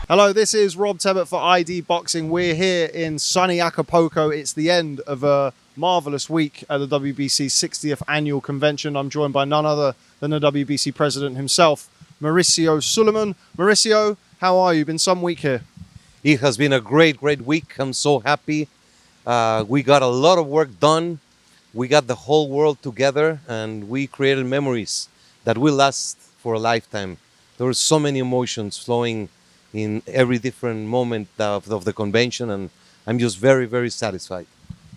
Hello, this is Rob Tebbutt for ID Boxing. We're here in sunny Acapulco. It's the end of a marvellous week at the WBC 60th Annual Convention. I'm joined by none other than the WBC President himself, Mauricio Sulaiman. Mauricio, how are you? Been some week here. It has been a great week. I'm so happy. We got a lot of work done. We got the whole world together and we created memories that will last for a lifetime. There were so many emotions flowing in every different moment of the convention, and I'm just very satisfied.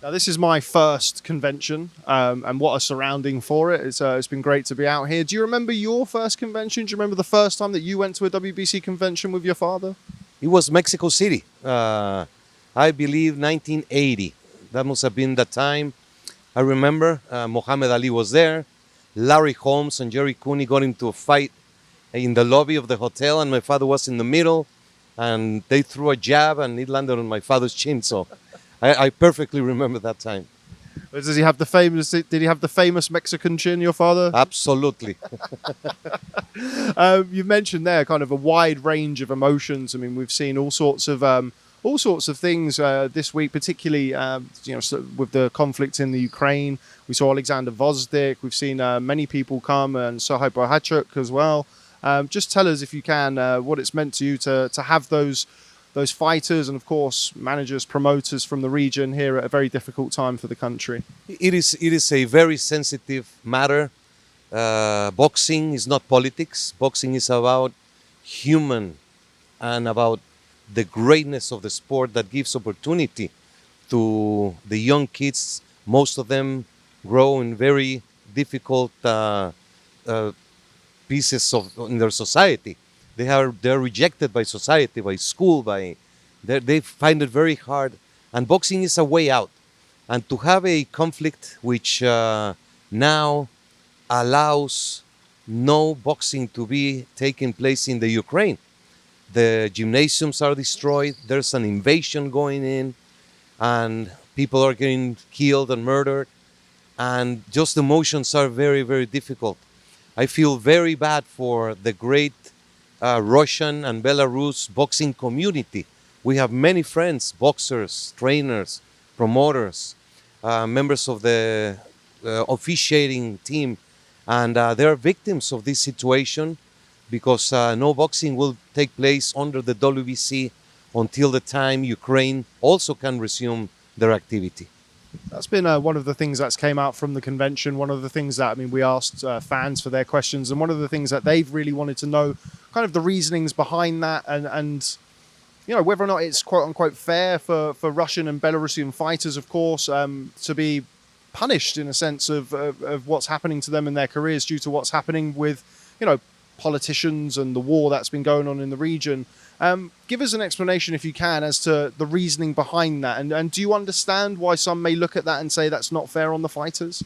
Now, this is my first convention, and what a surrounding for it. It's been great to be out here. Do you remember your first convention? Do you remember the first time that you went to a WBC convention with your father? It was Mexico City, I believe 1980. That must have been the time. I remember Muhammad Ali was there. Larry Holmes and Jerry Cooney got into a fight in the lobby of the hotel, and my father was in the middle, and they threw a jab and it landed on my father's chin. So I perfectly remember that time. Did he have the famous Mexican chin, your father? Absolutely. You mentioned there kind of a wide range of emotions. I mean, we've seen all sorts of things this week, particularly with the conflict in the Ukraine. We saw Alexander Vozdik. We've seen many people come, and Sohai Bohachuk as well. Just tell us, if you can, what it's meant to you to have those fighters and, of course, managers, promoters from the region here at a very difficult time for the country. It is a very sensitive matter. Boxing is not politics. Boxing is about human and about the greatness of the sport that gives opportunity to the young kids. Most of them grow in very difficult pieces in their society. They're rejected by society, by school, they find it very hard. And boxing is a way out. And to have a conflict which now allows no boxing to be taking place in the Ukraine. The gymnasiums are destroyed, there's an invasion going in, and people are getting killed and murdered. And just the emotions are very difficult. I feel very bad for the great Russian and Belarus boxing community. We have many friends, boxers, trainers, promoters, members of the officiating team, and they are victims of this situation because no boxing will take place under the WBC until the time Ukraine also can resume their activity. That's been one of the things that's came out from the convention. One of the things that, we asked fans for their questions, and one of the things that they've really wanted to know, kind of the reasonings behind that, and whether or not it's quote unquote fair for Russian and Belarusian fighters, of course, to be punished in a sense of what's happening to them in their careers due to what's happening with, politicians and the war that's been going on in the region. Give us an explanation, if you can, as to the reasoning behind that. And do you understand why some may look at that and say that's not fair on the fighters?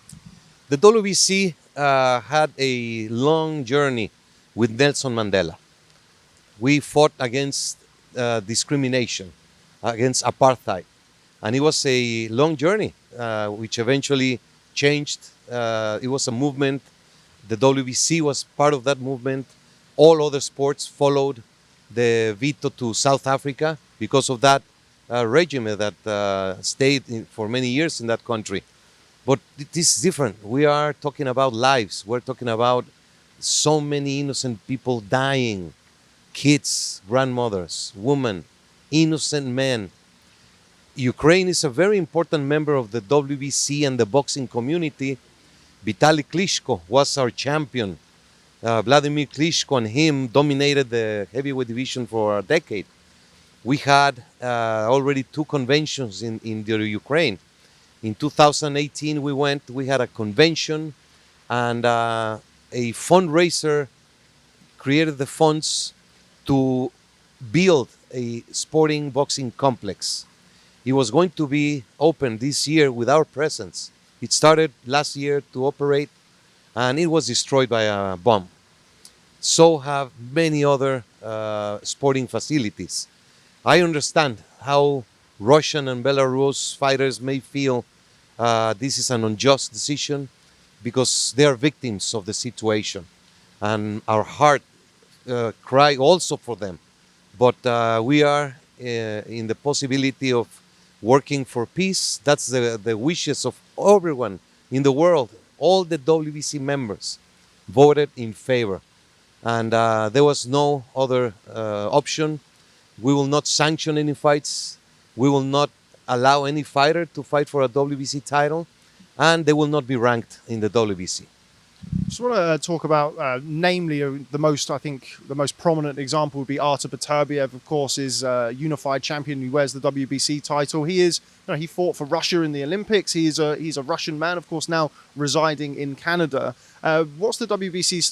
The WBC had a long journey with Nelson Mandela. We fought against discrimination, against apartheid. And it was a long journey, which eventually changed. It was a movement. The WBC was part of that movement. All other sports followed the veto to South Africa because of that regime that stayed for many years in that country. But this is different. We are talking about lives. We're talking about so many innocent people dying, kids, grandmothers, women, innocent men. Ukraine is a very important member of the WBC and the boxing community. Vitaly Klitschko was our champion. Vladimir Klitschko and him dominated the heavyweight division for a decade. We had already 2 conventions in the Ukraine. In 2018, we had a convention, and a fundraiser created the funds to build a sporting boxing complex. It was going to be open this year with our presence. It started last year to operate, and it was destroyed by a bomb. So have many other sporting facilities. I understand how Russian and Belarus fighters may feel this is an unjust decision because they are victims of the situation. And our heart cry also for them But we are in the possibility of working for peace. That's the wishes of everyone in the world. All the WBC members voted in favor. And there was no other option. We will not sanction any fights. We will not allow any fighter to fight for a WBC title. And they will not be ranked in the WBC. Just want to talk about, namely, the most prominent example would be Artur Beterbiev. Of course, is unified champion. He wears the WBC title. He fought for Russia in the Olympics. He's a Russian man, of course, now residing in Canada. What's the WBC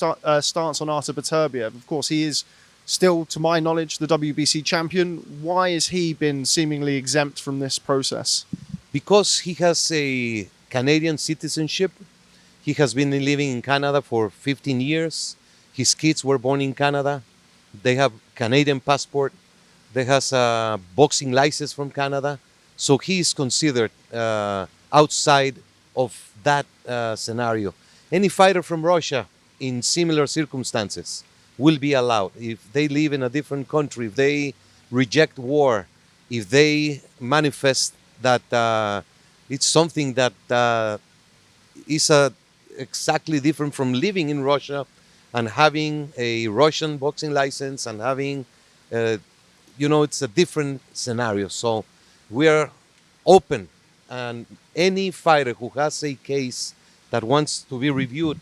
stance on Artur Beterbiev? Of course, he is still, to my knowledge, the WBC champion. Why has he been seemingly exempt from this process? Because he has a Canadian citizenship. He has been living in Canada for 15 years. His kids were born in Canada. They have Canadian passport. They has a boxing license from Canada. So he is considered outside of that scenario. Any fighter from Russia in similar circumstances will be allowed. If they live in a different country, if they reject war, if they manifest that it's something that is exactly different from living in Russia and having a Russian boxing license and having, it's a different scenario. So we are open, and any fighter who has a case that wants to be reviewed,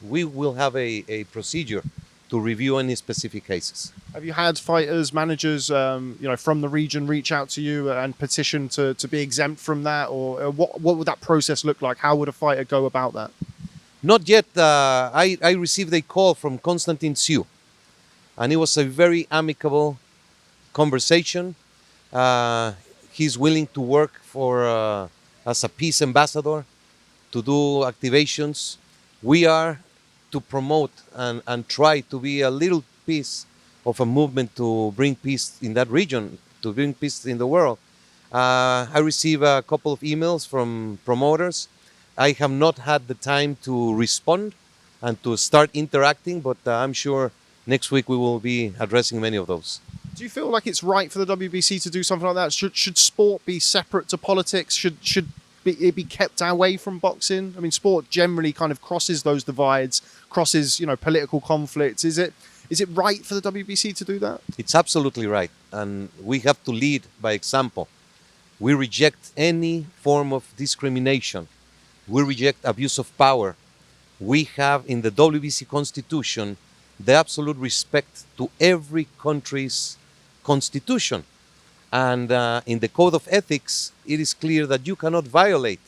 we will have a procedure to review any specific cases. Have you had fighters, managers, from the region reach out to you and petition to be exempt from that, or what would that process look like? How would a fighter go about that? Not yet. I received a call from Konstantin Tsiu, and it was a very amicable conversation. He's willing to work as a peace ambassador, to do activations. We are to promote and try to be a little piece of a movement to bring peace in that region, to bring peace in the world. I received a couple of emails from promoters. I have not had the time to respond and to start interacting, but I'm sure next week we will be addressing many of those. Do you feel like it's right for the WBC to do something like that? Should sport be separate to politics? Should it be kept away from boxing? I mean, sport generally kind of crosses those divides, crosses, political conflicts. Is it right for the WBC to do that? It's absolutely right. And we have to lead by example. We reject any form of discrimination. We reject abuse of power. We have in the WBC Constitution the absolute respect to every country's constitution. And in the Code of Ethics, it is clear that you cannot violate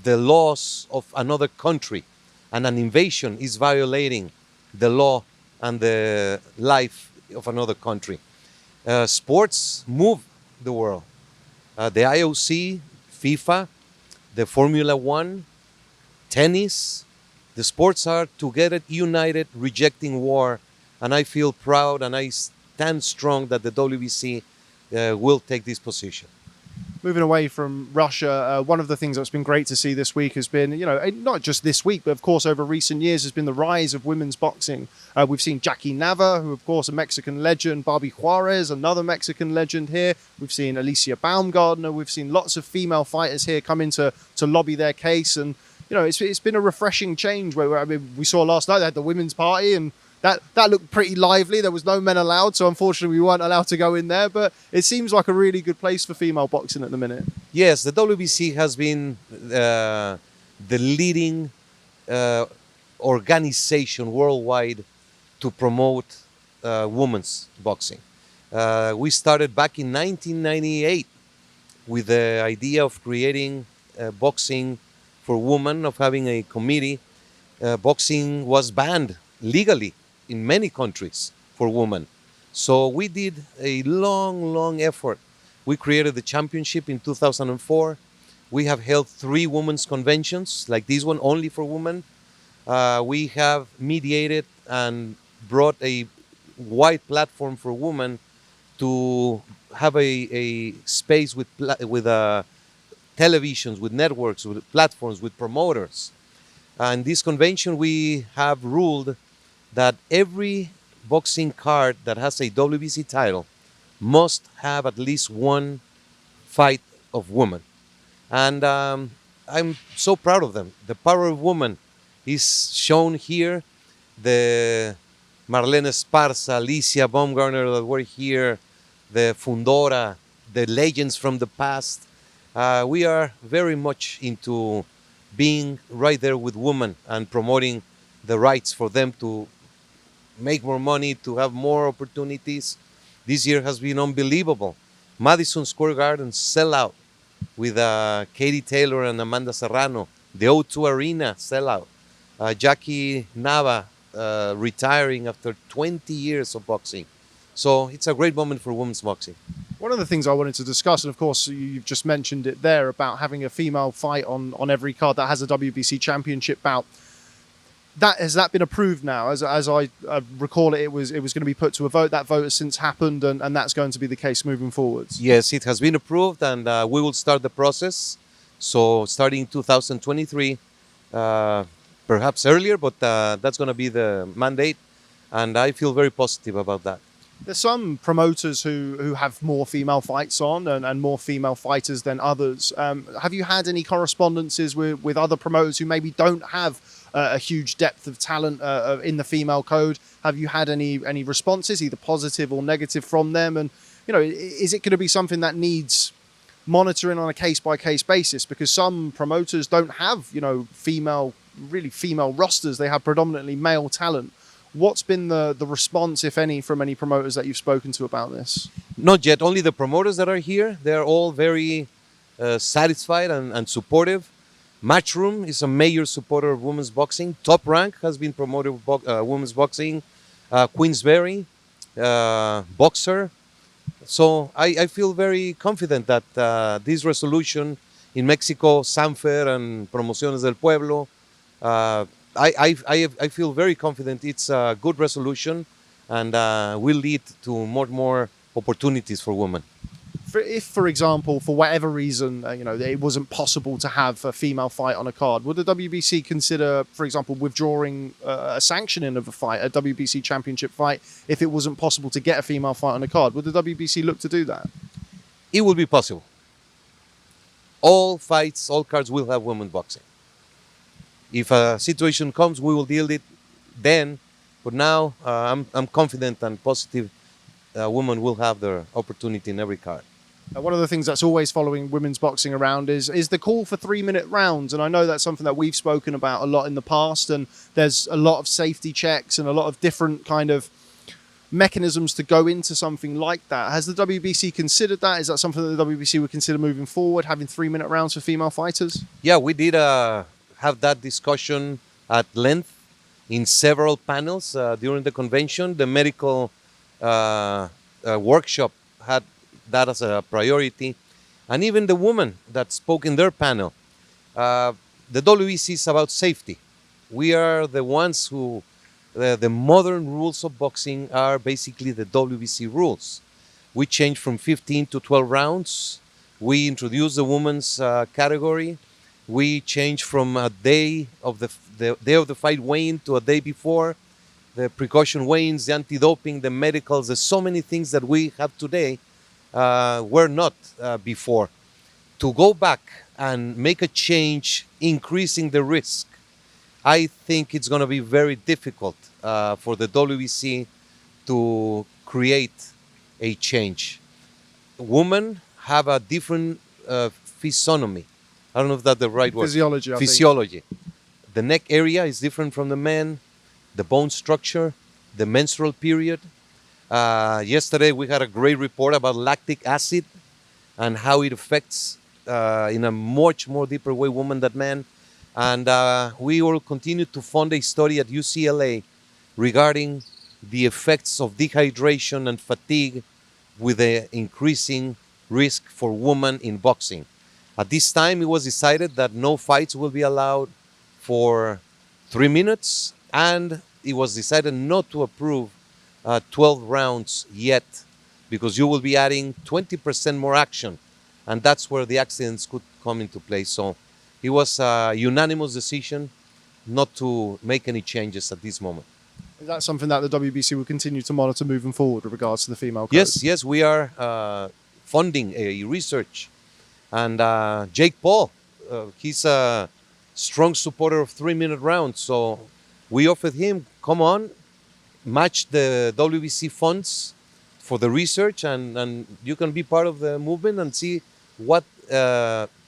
the laws of another country. And an invasion is violating the law and the life of another country. Sports move the world. The IOC, FIFA, the Formula One, tennis, the sports are together, united, rejecting war. And I feel proud and I stand strong that the WBC will take this position. Moving away from Russia, one of the things that's been great to see this week has been, not just this week, but of course over recent years has been the rise of women's boxing. We've seen Jackie Nava, who of course a Mexican legend, Barbie Juarez, another Mexican legend here. We've seen Alicia Baumgardner. We've seen lots of female fighters here come in to lobby their case. And, it's been a refreshing change where we saw last night they had the women's party and that looked pretty lively. There was no men allowed, so unfortunately we weren't allowed to go in there. But it seems like a really good place for female boxing at the minute. Yes, the WBC has been the leading organization worldwide to promote women's boxing. We started back in 1998 with the idea of creating boxing for women, of having a committee. Boxing was banned legally in many countries for women. So we did a long effort. We created the championship in 2004. We have held 3 women's conventions, like this one, only for women. We have mediated and brought a wide platform for women to have a space with televisions, with networks, with platforms, with promoters. And this convention, we have ruled that every boxing card that has a WBC title must have at least one fight of women. And I'm so proud of them. The power of women is shown here. The Marlene Esparza, Alicia Baumgartner that were here, the Fundora, the legends from the past. We are very much into being right there with women and promoting the rights for them to make more money, to have more opportunities. This year has been unbelievable. Madison Square Garden sell out with Katie Taylor and Amanda Serrano. The O2 Arena sell out. Jackie Nava retiring after 20 years of boxing. So it's a great moment for women's boxing. One of the things I wanted to discuss, and of course you've just mentioned it there, about having a female fight on every card that has a WBC championship bout. Has that been approved now? As I recall it, it was going to be put to a vote. That vote has since happened, and that's going to be the case moving forwards. Yes, it has been approved, and we will start the process. So starting 2023, perhaps earlier, but that's going to be the mandate, and I feel very positive about that. There's some promoters who have more female fights on and more female fighters than others. Have you had any correspondences with other promoters who maybe don't have a huge depth of talent in the female code? Have you had any responses, either positive or negative, from them? And is it going to be something that needs monitoring on a case-by-case basis? Because some promoters don't have female rosters. They have predominantly male talent. What's been the response, if any, from any promoters that you've spoken to about this? Not yet. Only the promoters that are here. They're all very satisfied and supportive. Matchroom is a major supporter of women's boxing. Top Rank has been promoting women's boxing. Queensberry, Boxer. So I feel very confident that this resolution in Mexico, Sanfer and Promociones del Pueblo, I feel very confident it's a good resolution and will lead to more opportunities for women. If, for example, for whatever reason, it wasn't possible to have a female fight on a card, would the WBC consider, for example, withdrawing a sanctioning of a fight, a WBC championship fight, if it wasn't possible to get a female fight on a card? Would the WBC look to do that? It will be possible. All fights, all cards will have women's boxing. If a situation comes, we will deal with it then. But now, I'm confident and positive women will have their opportunity in every card. One of the things that's always following women's boxing around is the call for 3-minute rounds. And I know that's something that we've spoken about a lot in the past. And there's a lot of safety checks and a lot of different kind of mechanisms to go into something like that. Has the WBC considered that? Is that something that the WBC would consider moving forward, having 3-minute rounds for female fighters? Yeah, we did have that discussion at length in several panels during the convention. The medical workshop had that as a priority, and even the women that spoke in their panel. The WBC is about safety. We are the ones who, the modern rules of boxing are basically the WBC rules. We changed from 15 to 12 rounds. We introduced the women's category. We changed from a day of the day of the fight weigh-in to a day before. The precaution weigh-ins, the anti-doping, the medicals, there's so many things that we have today were not before. To go back and make a change, increasing the risk, I think it's going to be very difficult for the WBC to create a change. Women have a different physiognomy. I don't know if that's the right word. Physiology. The neck area is different from the men. The bone structure, the menstrual period. Yesterday we had a great report about lactic acid and how it affects in a much more deeper way women than men. And we will continue to fund a study at UCLA regarding the effects of dehydration and fatigue with the increasing risk for women in boxing. At this time, it was decided that no fights will be allowed for 3 minutes, and it was decided not to approve 12 rounds yet, because you will be adding 20% more action, and that's where the accidents could come into play. So it was a unanimous decision not to make any changes at this moment. Is that something that the WBC will continue to monitor moving forward with regards to the female codes? Yes, we are funding a research. And Jake Paul, he's a strong supporter of 3-minute rounds. So we offered him, come on, match the WBC funds for the research, and you can be part of the movement and see what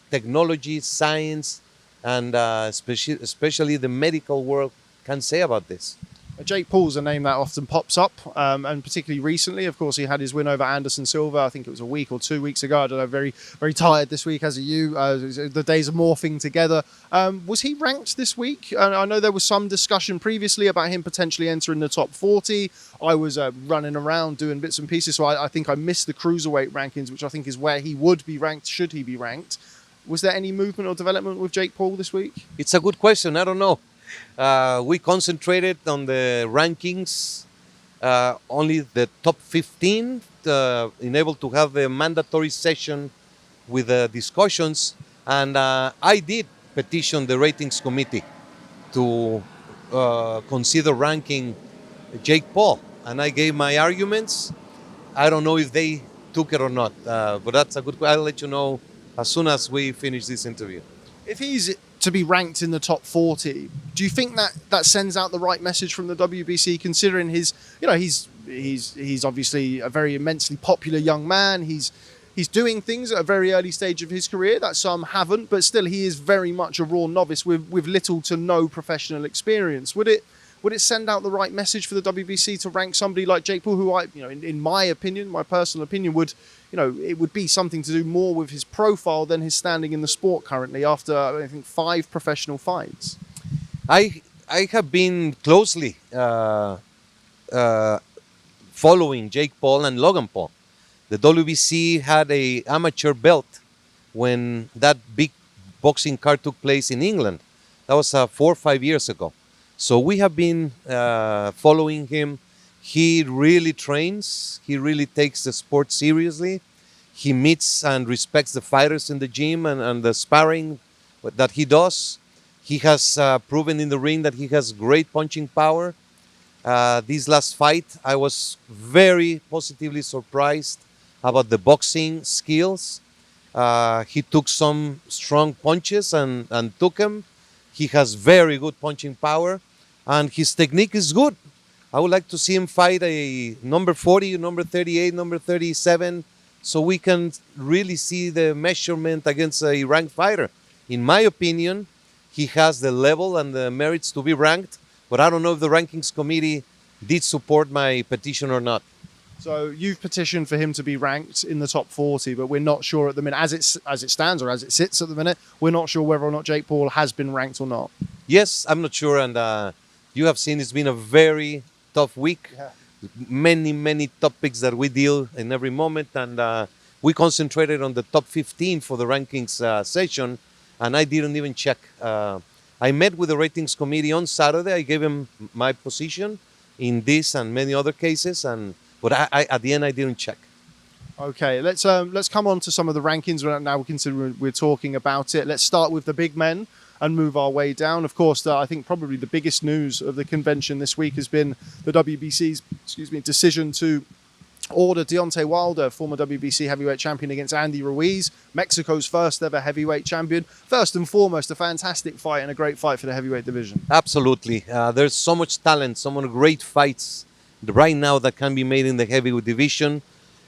technology, science, and especially the medical world can say about this. Jake Paul's a name that often pops up, and particularly recently, of course, he had his win over Anderson Silva. I think it was a week or 2 weeks ago. I don't know, very, very tired this week, as are you. The days are morphing together. Was he ranked this week? I know there was some discussion previously about him potentially entering the top 40. I was running around doing bits and pieces, so I think I missed the Cruiserweight rankings, which I think is where he would be ranked, should he be ranked. Was there any movement or development with Jake Paul this week? It's a good question. I don't know. We concentrated on the rankings, only the top 15, enabled to have a mandatory session with discussions. And I did petition the ratings committee to consider ranking Jake Paul. And I gave my arguments. I don't know if they took it or not, but that's a good question. I'll let you know as soon as we finish this interview. If he's to be ranked in the top 40, do you think that sends out the right message from the WBC, considering his, he's obviously a very immensely popular young man. He's doing things at a very early stage of his career that some haven't, but still he is very much a raw novice with little to no professional experience. Would it send out the right message for the WBC to rank somebody like Jake Paul, who in my opinion, my personal opinion, would, it would be something to do more with his profile than his standing in the sport currently after, I think, 5 professional fights? I have been closely following Jake Paul and Logan Paul. The WBC had a amateur belt when that big boxing card took place in England. That was 4 or 5 years ago. So we have been following him. He really trains. He really takes the sport seriously. He meets and respects the fighters in the gym and the sparring that he does. He has proven in the ring that he has great punching power. This last fight, I was very positively surprised about the boxing skills. He took some strong punches and took them. He has very good punching power, and his technique is good. I would like to see him fight a number 40, number 38, number 37, so we can really see the measurement against a ranked fighter. In my opinion, he has the level and the merits to be ranked, but I don't know if the rankings committee did support my petition or not. So you've petitioned for him to be ranked in the top 40, but we're not sure at the minute, as it stands or as it sits at the minute, we're not sure whether or not Jake Paul has been ranked or not. Yes, I'm not sure, and you have seen it's been a very tough week. Yeah. Many topics that we deal in every moment, and we concentrated on the top 15 for the rankings session, and I didn't even check. I met with the ratings committee on Saturday. I gave him my position in this and many other cases, but I at the end I didn't check. Okay, let's come on to some of the rankings now. We're talking about it. Let's start with the big men and move our way down. Of course, I think probably the biggest news of the convention this week has been the WBC's decision to order Deontay Wilder, former WBC heavyweight champion, against Andy Ruiz, Mexico's first ever heavyweight champion. First and foremost, a fantastic fight and a great fight for the heavyweight division. Absolutely. There's so much talent, so many great fights right now that can be made in the heavyweight division.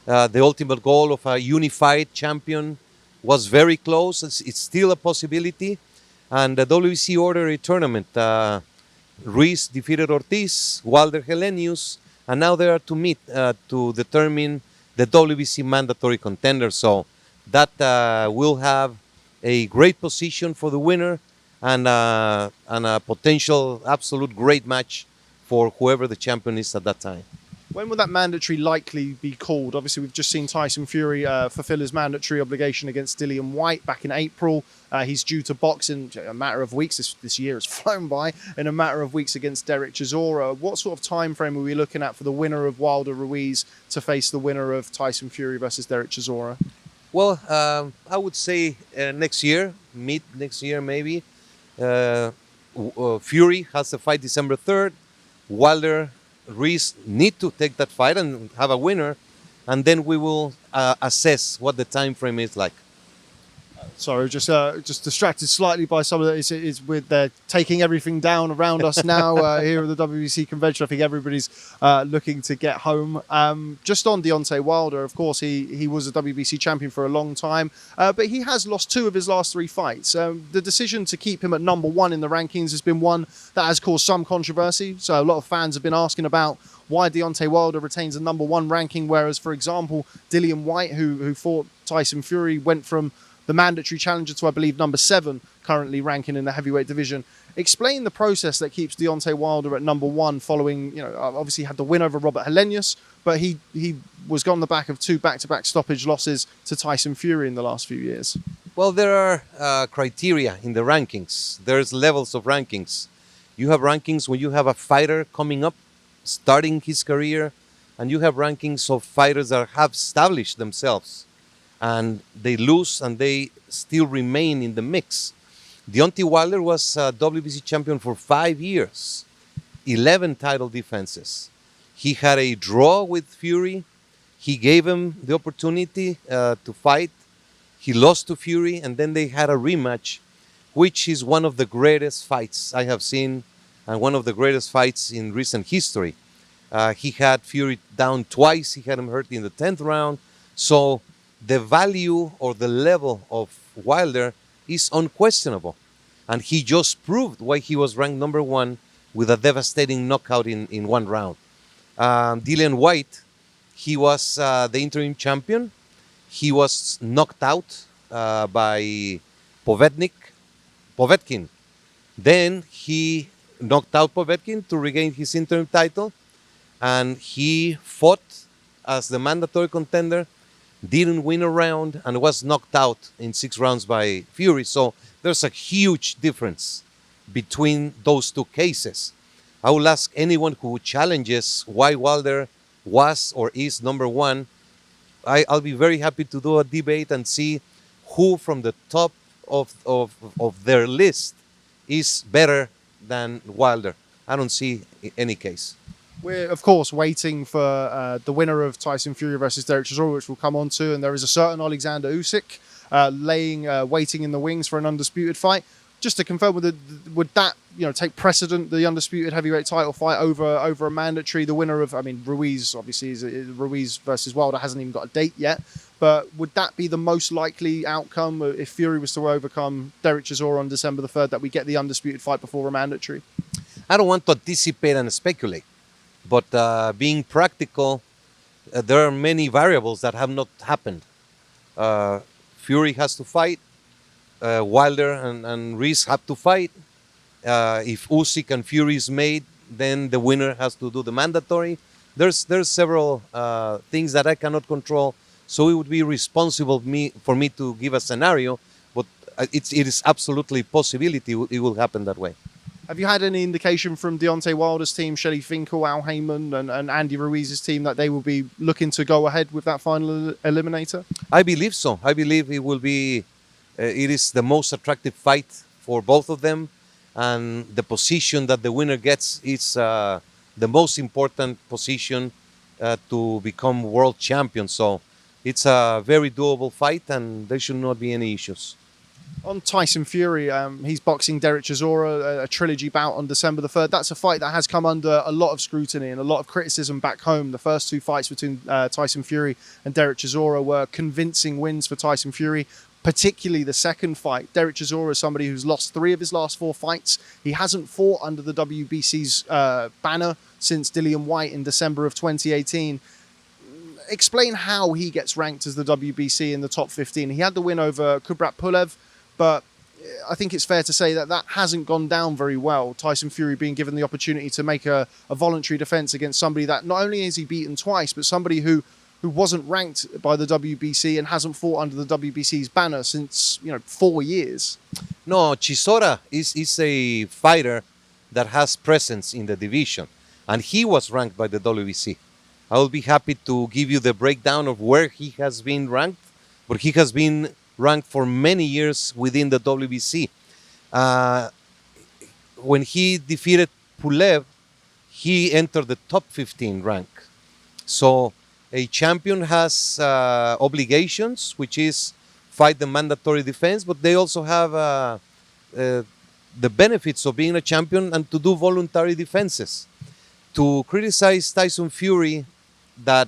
The ultimate goal of a unified champion was very close. It's still a possibility. And the WBC ordered a tournament. Ruiz defeated Ortiz, Wilder Helenius, and now they are to meet to determine the WBC mandatory contender. So that will have a great position for the winner and a potential absolute great match for whoever the champion is at that time. When will that mandatory likely be called? Obviously, we've just seen Tyson Fury fulfill his mandatory obligation against Dillian Whyte back in April. He's due to box in a matter of weeks. This year has flown by. In a matter of weeks against Derek Chisora. What sort of time frame are we looking at for the winner of Wilder Ruiz to face the winner of Tyson Fury versus Derek Chisora? Well, I would say next year, mid next year maybe. Fury has a fight December 3rd. Wilder, Ruiz need to take that fight and have a winner, and then we will assess what the time frame is like. Sorry, just distracted slightly by some of that. It's with taking everything down around us now here at the WBC convention. I think everybody's looking to get home. Just on Deontay Wilder, of course, he was a WBC champion for a long time, but he has lost 2 of his last 3 fights. The decision to keep him at number 1 in the rankings has been one that has caused some controversy. So a lot of fans have been asking about why Deontay Wilder retains a number 1 ranking, whereas, for example, Dillian Whyte, who fought Tyson Fury, went from the mandatory challenger to, I believe, number 7, currently ranking in the heavyweight division. Explain the process that keeps Deontay Wilder at number 1 following, obviously had the win over Robert Helenius, but he was on the back of 2 back-to-back stoppage losses to Tyson Fury in the last few years. Well, there are criteria in the rankings. There's levels of rankings. You have rankings when you have a fighter coming up, starting his career, and you have rankings of fighters that have established themselves, and they lose and they still remain in the mix. Deontay Wilder was a WBC champion for 5 years, 11 title defenses. He had a draw with Fury. He gave him the opportunity to fight. He lost to Fury, and then they had a rematch, which is one of the greatest fights I have seen and one of the greatest fights in recent history. He had Fury down twice. He had him hurt in the 10th round. So the value or the level of Wilder is unquestionable. And he just proved why he was ranked number 1 with a devastating knockout in 1 round. Dillian Whyte, he was the interim champion. He was knocked out by Povetkin. Then he knocked out Povetkin to regain his interim title. And he fought as the mandatory contender, didn't win a round, and was knocked out in 6 rounds by Fury. So there's a huge difference between those 2 cases. I will ask anyone who challenges why Wilder was or is number 1. I'll be very happy to do a debate and see who from the top of their list is better than Wilder. I don't see any case. We're, of course, waiting for the winner of Tyson Fury versus Derek Chisora, which we'll come on to. And there is a certain Alexander Usyk waiting in the wings for an undisputed fight. Just to confirm, would that take precedent, the undisputed heavyweight title fight over a mandatory? The winner of, Ruiz, obviously, is Ruiz versus Wilder, hasn't even got a date yet. But would that be the most likely outcome if Fury was to overcome Derek Chisora on December the 3rd, that we get the undisputed fight before a mandatory? I don't want to anticipate and speculate. But being practical, there are many variables that have not happened. Fury has to fight. Wilder and Ruiz have to fight. If Usyk and Fury is made, then the winner has to do the mandatory. There's several things that I cannot control, so it would be responsible for me to give a scenario. But it is absolutely a possibility it will happen that way. Have you had any indication from Deontay Wilder's team, Shelley Finkel, Al Heyman, and Andy Ruiz's team that they will be looking to go ahead with that final eliminator? I believe so. I believe it will be. It is the most attractive fight for both of them, and the position that the winner gets is the most important position to become world champion. So it's a very doable fight, and there should not be any issues. On Tyson Fury, he's boxing Derek Chisora, a trilogy bout on December the 3rd. That's a fight that has come under a lot of scrutiny and a lot of criticism back home. The first 2 fights between Tyson Fury and Derek Chisora were convincing wins for Tyson Fury, particularly the second fight. Derek Chisora is somebody who's lost 3 of his last 4 fights. He hasn't fought under the WBC's banner since Dillian Whyte in December of 2018. Explain how he gets ranked as the WBC in the top 15. He had the win over Kubrat Pulev, but I think it's fair to say that hasn't gone down very well. Tyson Fury being given the opportunity to make a voluntary defense against somebody that not only has he beaten twice, but somebody who wasn't ranked by the WBC and hasn't fought under the WBC's banner since 4 years. No, Chisora is a fighter that has presence in the division, and he was ranked by the WBC. I will be happy to give you the breakdown of where he has been ranked, but he has been ranked for many years within the WBC. When he defeated Pulev, he entered the top 15 rank. So a champion has obligations, which is fight the mandatory defense, but they also have the benefits of being a champion and to do voluntary defenses. To criticize Tyson Fury that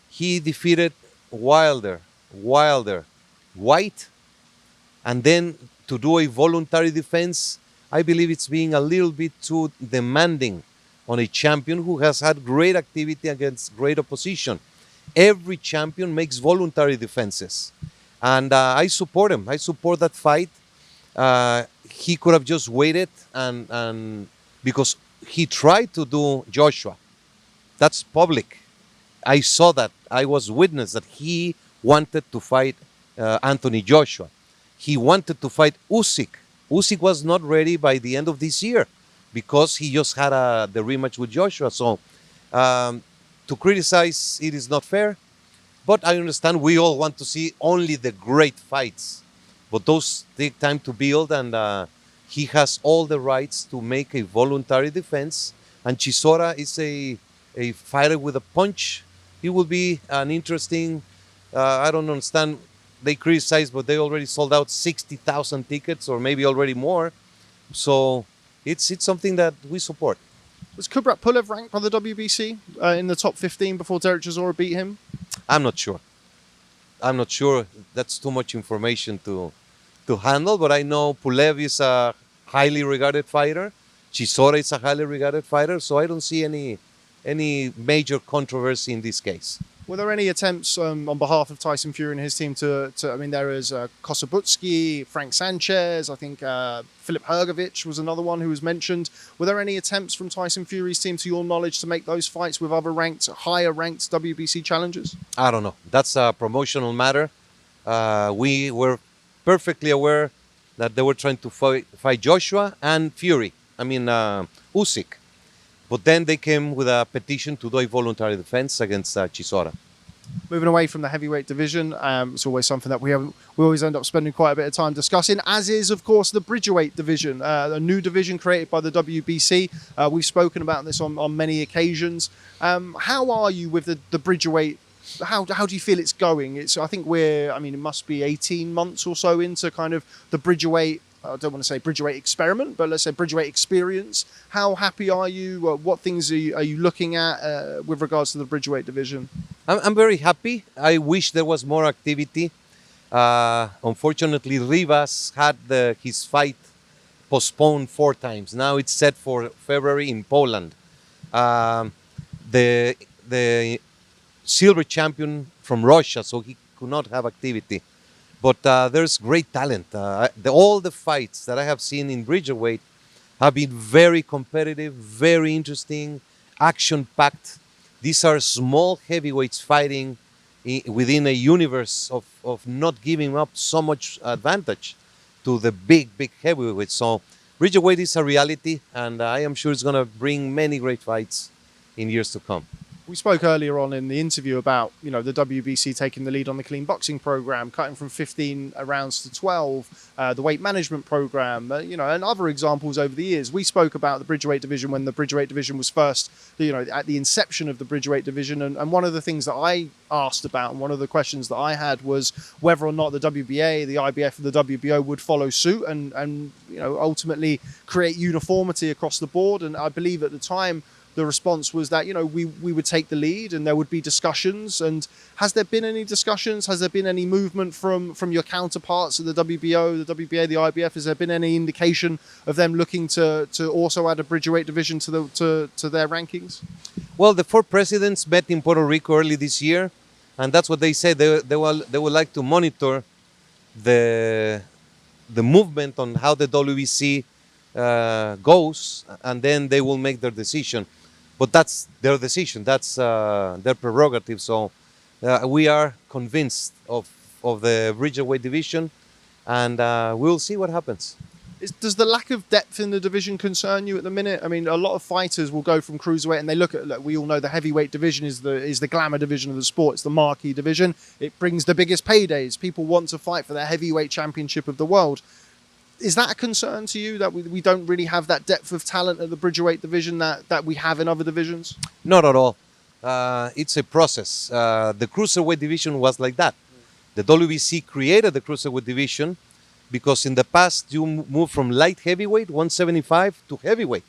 he defeated Wilder, White, and then to do a voluntary defense, I believe it's being a little bit too demanding on a champion who has had great activity against great opposition. Every champion makes voluntary defenses. And I support him. I support that fight. He could have just waited and because he tried to do Joshua. That's public. I saw that. I was witness that he wanted to fight Anthony Joshua. He wanted to fight Usyk. Usyk was not ready by the end of this year because he just had the rematch with Joshua. So to criticize it is not fair. But I understand we all want to see only the great fights. But those take time to build, and he has all the rights to make a voluntary defense. And Chisora is a fighter with a punch. He will be an interesting, I don't understand, they criticize, but they already sold out 60,000 tickets or maybe already more. So it's something that we support. Was Kubrat Pulev ranked by the WBC in the top 15 before Derek Chisora beat him? I'm not sure. That's too much information to handle, but I know Pulev is a highly regarded fighter. Chisora is a highly regarded fighter, so I don't see any major controversy in this case. Were there any attempts on behalf of Tyson Fury and his team to I mean, there is Kosobutsky, Frank Sanchez, I think Filip Hrgovic was another one who was mentioned. Were there any attempts from Tyson Fury's team, to your knowledge, to make those fights with other higher ranked WBC challengers? I don't know. That's a promotional matter. We were perfectly aware that they were trying to fight Joshua and Fury. I mean, Usyk. But then they came with a petition to do a voluntary defense against Chisora. Moving away from the heavyweight division, it's always something that we always end up spending quite a bit of time discussing, as is, of course, the Bridgerweight division, a new division created by the WBC. We've spoken about this on many occasions. How are you with the Bridgerweight? How do you feel it's going? I think it must be 18 months or so into kind of the Bridgerweight, I don't want to say Bridgerweight experiment, but let's say Bridgerweight experience. How happy are you? What things are you looking at with regards to the Bridgerweight division? I'm very happy. I wish there was more activity. Unfortunately, Rivas had his fight postponed 4 times. Now it's set for February in Poland. The silver champion from Russia, so he could not have activity. But there's great talent. All the fights that I have seen in Bridgerweight have been very competitive, very interesting, action-packed. These are small heavyweights fighting within a universe of not giving up so much advantage to the big heavyweights. So Bridgerweight is a reality, and I am sure it's going to bring many great fights in years to come. We spoke earlier on in the interview about, the WBC taking the lead on the clean boxing program, cutting from 15 rounds to 12, the weight management program, and other examples over the years. We spoke about the Bridgerweight division when the Bridgerweight division was first, at the inception of the Bridgerweight division. And one of the things that I asked about, and one of the questions that I had, was whether or not the WBA, the IBF, and the WBO would follow suit and ultimately create uniformity across the board. And I believe at the time, the response was that, we would take the lead and there would be discussions. And has there been any discussions? Has there been any movement from your counterparts at the WBO, the WBA, the IBF? Has there been any indication of them looking to also add a Bridgerweight division to their rankings? Well, the 4 presidents met in Puerto Rico early this year, and that's what they said. They would like to monitor the movement on how the WBC goes, and then they will make their decision. But that's their decision. That's their prerogative. So we are convinced of the Bridgerweight division, and we'll see what happens. Does the lack of depth in the division concern you at the minute? I mean, a lot of fighters will go from cruiserweight and they look, we all know the heavyweight division is the glamour division of the sport. It's the marquee division. It brings the biggest paydays. People want to fight for their heavyweight championship of the world. Is that a concern to you that we don't really have that depth of talent at the Bridgerweight division that we have in other divisions? Not at all. It's a process. The Cruiserweight division was like that. The WBC created the Cruiserweight division because in the past you moved from light heavyweight, 175, to heavyweight.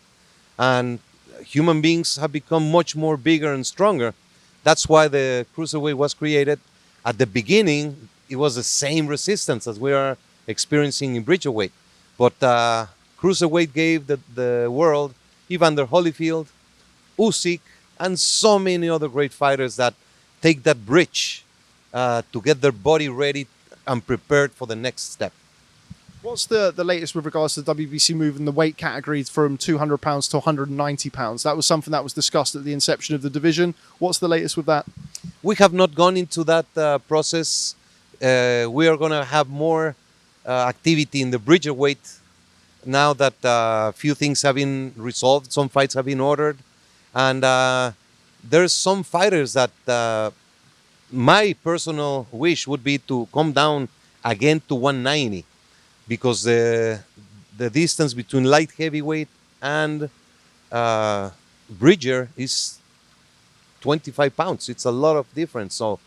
And human beings have become much more bigger and stronger. That's why the Cruiserweight was created. At the beginning, it was the same resistance as we are experiencing in Bridgerweight. But Cruiserweight gave the world Evander Holyfield, Usyk, and so many other great fighters that take that bridge to get their body ready and prepared for the next step. What's the latest with regards to the WBC moving the weight categories from 200 pounds to 190 pounds? That was something that was discussed at the inception of the division. What's the latest with that? We have not gone into that process. We are going to have more activity in the Bridgerweight now that a few things have been resolved. Some fights have been ordered. And there's some fighters that my personal wish would be to come down again to 190. Because the distance between light heavyweight and Bridger is 25 pounds. It's a lot of difference. So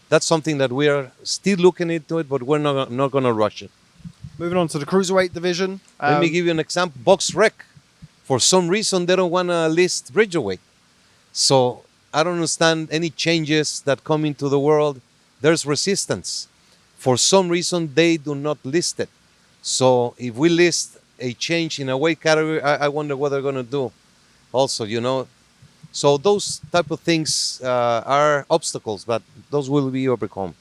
that's something that we are still looking into it, but we're not going to rush it. Moving on to the Cruiserweight division. Let me give you an example. BoxRec, for some reason, they don't want to list Bridgerweight. So I don't understand any changes that come into the world. There's resistance. For some reason, they do not list it. So if we list a change in a weight category, I wonder what they're going to do also, you know. So those type of things are obstacles, but those will be overcome.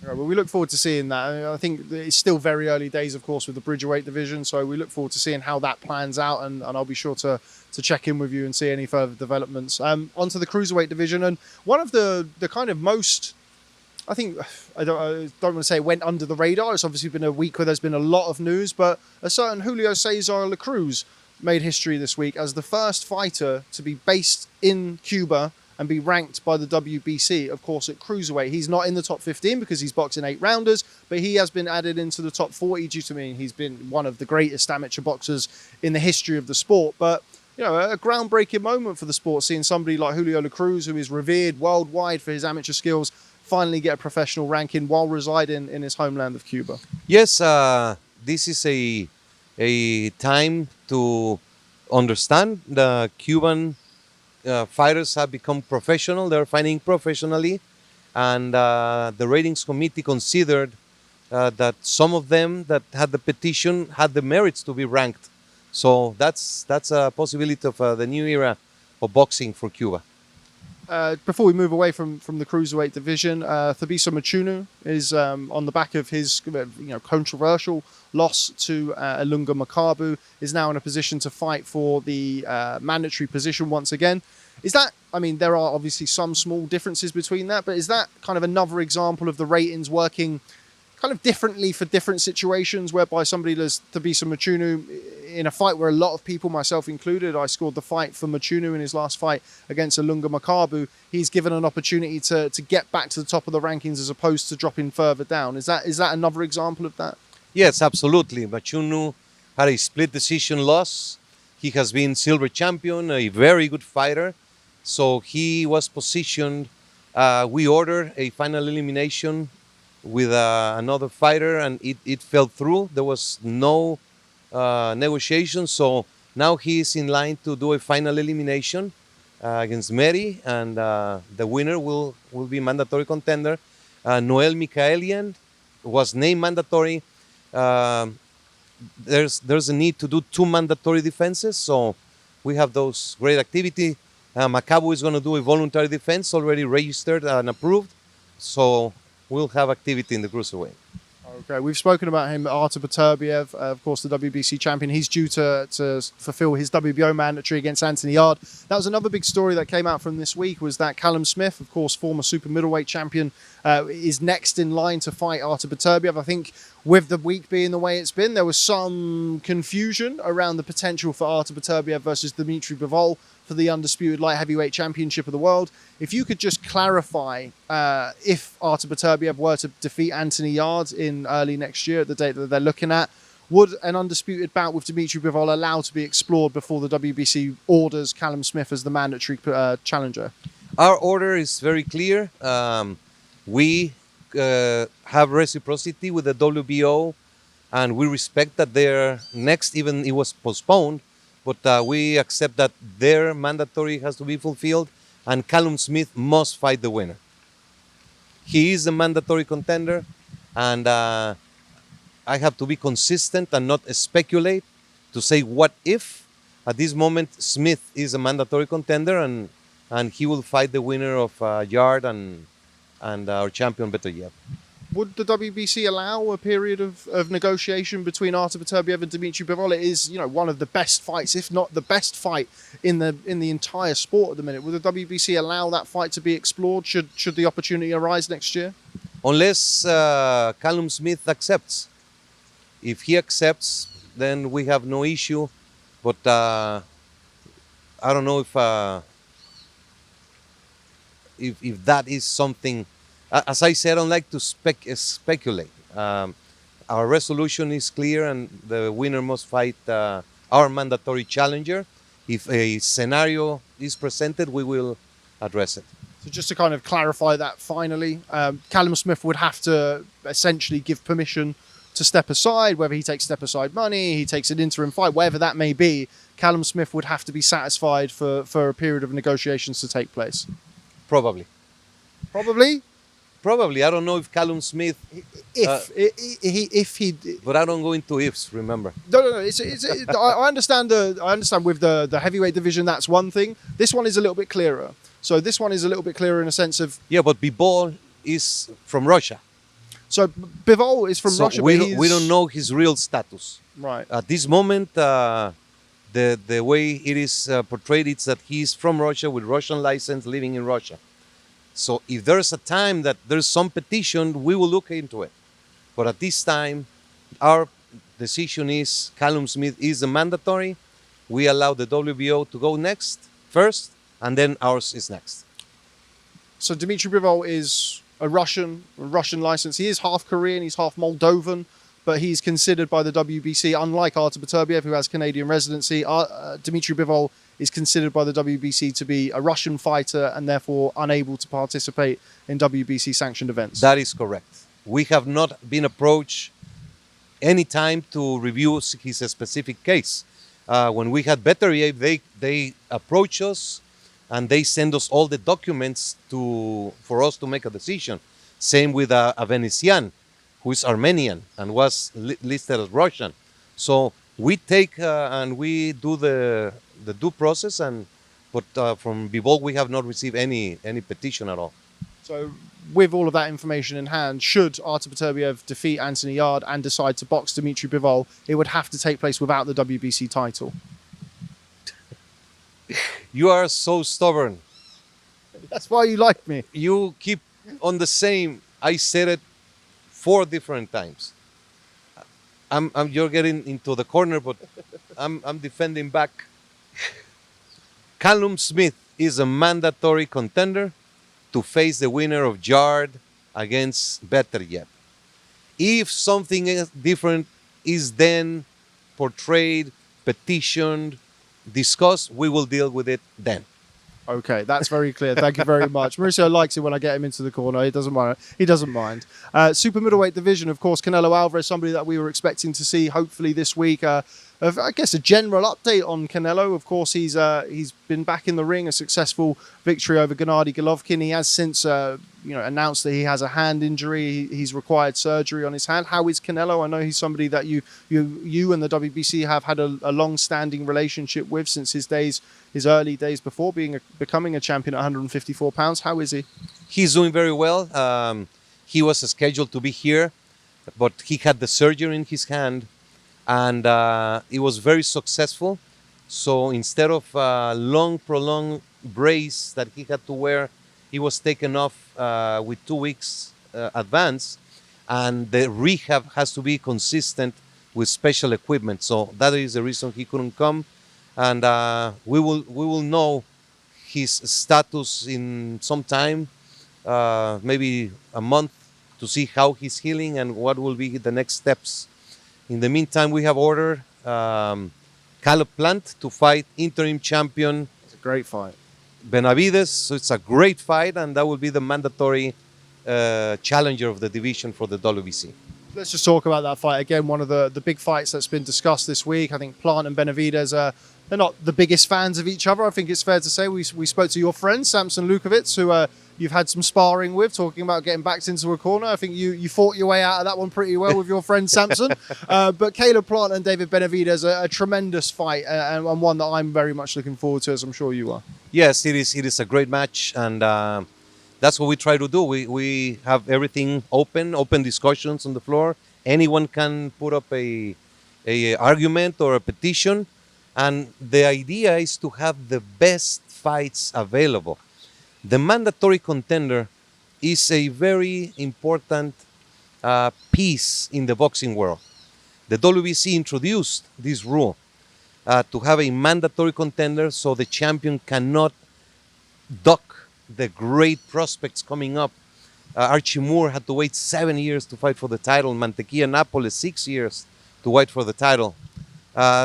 Yeah, well, we look forward to seeing that. I think it's still very early days, of course, with the Bridgerweight division. So we look forward to seeing how that plans out. And I'll be sure to check in with you and see any further developments. Onto the Cruiserweight division. And one of the kind of most... I think, I don't want to say it went under the radar. It's obviously been a week where there's been a lot of news, but a certain Julio Cesar Cruz made history this week as the first fighter to be based in Cuba and be ranked by the WBC, of course, at Cruiserweight. He's not in the top 15 because he's boxing 8-rounders, but he has been added into the top 40 due to he's been one of the greatest amateur boxers in the history of the sport. But, you know, a groundbreaking moment for the sport, seeing somebody like Julio Cruz, who is revered worldwide for his amateur skills, finally get a professional ranking while residing in his homeland of Cuba. Yes, this is a time to understand the Cuban fighters have become professional. They're fighting professionally. And the ratings committee considered that some of them that had the petition had the merits to be ranked. So that's a possibility of the new era of boxing for Cuba. Before we move away from the Cruiserweight division, Thabisa Mchunu is on the back of his controversial loss to Ilunga Makabu, is now in a position to fight for the mandatory position once again. Is that, I mean, there are obviously some small differences between that, but is that kind of another example of the ratings working kind of differently for different situations, whereby somebody does Thabisa Mchunu in a fight where a lot of people, myself included, I scored the fight for Mchunu in his last fight against Ilunga Makabu. He's given an opportunity to get back to the top of the rankings as opposed to dropping further down. Is that another example of that? Yes, absolutely. Mchunu had a split decision loss. He has been silver champion, a very good fighter. So he was positioned. We ordered a final elimination with another fighter, and it fell through. There was no negotiation, so now he is in line to do a final elimination against Meri, and the winner will be mandatory contender. Noel Mikaelian was named mandatory. There's a need to do 2 mandatory defenses, so we have those great activity. Makabu is going to do a voluntary defense, already registered and approved, so we'll have activity in the Cruiserweight. Okay, we've spoken about him, Artur Beterbiev, of course, the WBC champion. He's due to fulfill his WBO mandatory against Anthony Yard. That was another big story that came out from this week, was that Callum Smith, of course, former super middleweight champion, is next in line to fight Artur Beterbiev. I think with the week being the way it's been, there was some confusion around the potential for Artur Beterbiev versus Dmitry Bivol for the undisputed light heavyweight championship of the world. If you could just clarify if Artur Beterbiev were to defeat Anthony Yard in early next year at the date that they're looking at, Would an undisputed bout with Dmitry Bivol allow to be explored before the WBC orders Callum Smith as the mandatory challenger? Our order is very clear. We have reciprocity with the WBO, and we respect that their next, even it was postponed, but we accept that their mandatory has to be fulfilled, and Callum Smith must fight the winner. He is a mandatory contender, and I have to be consistent and not speculate to say what if. At this moment, Smith is a mandatory contender, and he will fight the winner of Yard and our champion Beterbiev. Would the WBC allow a period of negotiation between Artur Beterbiev and Dmitry Bivol? It is, one of the best fights, if not the best fight in the entire sport at the minute. Would the WBC allow that fight to be explored should the opportunity arise next year? Unless Callum Smith accepts. If he accepts, then we have no issue. But I don't know if that is something. As I said, I don't like to speculate. Our resolution is clear, and the winner must fight our mandatory challenger. If a scenario is presented, we will address it. So just to kind of clarify that finally, Callum Smith would have to essentially give permission to step aside, whether he takes step aside money, he takes an interim fight, whatever that may be. Callum Smith would have to be satisfied for a period of negotiations to take place. Probably. Probably? Probably. I don't know if Callum Smith... If he... But I don't go into ifs, remember. No. I understand with the heavyweight division, that's one thing. This one is a little bit clearer. So this one is a little bit clearer in a sense of... Yeah, but Bivol is from Russia. So Bivol is from Russia, we don't know his real status. Right. At this moment, the way it is portrayed, it's that he's from Russia with Russian license, living in Russia. So if there's a time that there's some petition, we will look into it. But at this time, our decision is Callum Smith is a mandatory. We allow the WBO to go first, and then ours is next. So Dmitry Bivol is a Russian license. He is half Korean, he's half Moldovan, but he's considered by the WBC, unlike Artur Beterbiev, who has Canadian residency, Dmitry Bivol is considered by the WBC to be a Russian fighter and therefore unable to participate in WBC sanctioned events. That is correct. We have not been approached any time to review his specific case. When we had Beterbiev, they approached us and they send us all the documents for us to make a decision. Same with a Venetian, who is Armenian and was listed as Russian. So we take and we do the due process, but from Bivol we have not received any petition at all. So with all of that information in hand, should Artur Beterbiev defeat Anthony Yarde and decide to box Dmitry Bivol, it would have to take place without the WBC title. You are so stubborn. That's why you like me. You keep on the same. I said it 4 different times. You're getting into the corner, but I'm defending back. Callum Smith is a mandatory contender to face the winner of Yarde against Beterbiev. If something different is then portrayed, petitioned, discussed, we will deal with it then. Okay, that's very clear. Thank you very much. Mauricio likes it when I get him into the corner. He doesn't mind. Super middleweight division, of course, Canelo Alvarez, somebody that we were expecting to see hopefully this week. I guess a general update on Canelo. Of course, he's been back in the ring, a successful victory over Gennady Golovkin. He has since announced that he has a hand injury. He's required surgery on his hand. How is Canelo? I know he's somebody that you and the WBC have had a long-standing relationship with since his early days before becoming a champion at 154 pounds. How is he? He's doing very well. He was scheduled to be here, but he had the surgery in his hand, and it was very successful. So instead of long, prolonged brace that he had to wear, he was taken off with 2 weeks advance, and the rehab has to be consistent with special equipment. So that is the reason he couldn't come, and we will know his status in some time, maybe a month, to see how he's healing and what will be the next steps. In the meantime, we have ordered Plant to fight interim champion It's a great fight. Benavidez. So it's a great fight, and that will be the mandatory challenger of the division for the WBC. Let's just talk about that fight again. One of the big fights that's been discussed this week. I think Plant and Benavidez they're not the biggest fans of each other. I think it's fair to say. We spoke to your friend Sampson Lewkowicz, who you've had some sparring with, talking about getting backed into a corner. I think you fought your way out of that one pretty well with your friend Sampson. But Caleb Plant and David Benavidez, a tremendous fight, and one that I'm very much looking forward to, as I'm sure you are. Yes, it is a great match, and that's what we try to do. We have everything open discussions on the floor. Anyone can put up a argument or a petition, and the idea is to have the best fights available. The mandatory contender is a very important piece in the boxing world. The WBC introduced this rule to have a mandatory contender so the champion cannot duck the great prospects coming up. Archie Moore had to wait 7 years to fight for the title. Mantequilla Nápoles 6 years to fight for the title.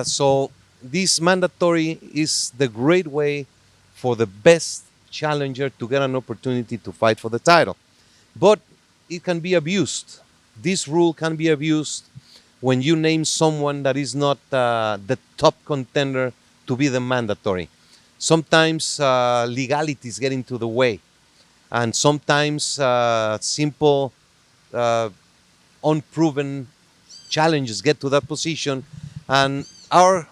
So this mandatory is the great way for the best challenger to get an opportunity to fight for the title. But it can be abused. This rule can be abused when you name someone that is not the top contender to be the mandatory. Sometimes legalities get into the way, and sometimes simple, unproven challenges get to that position. And our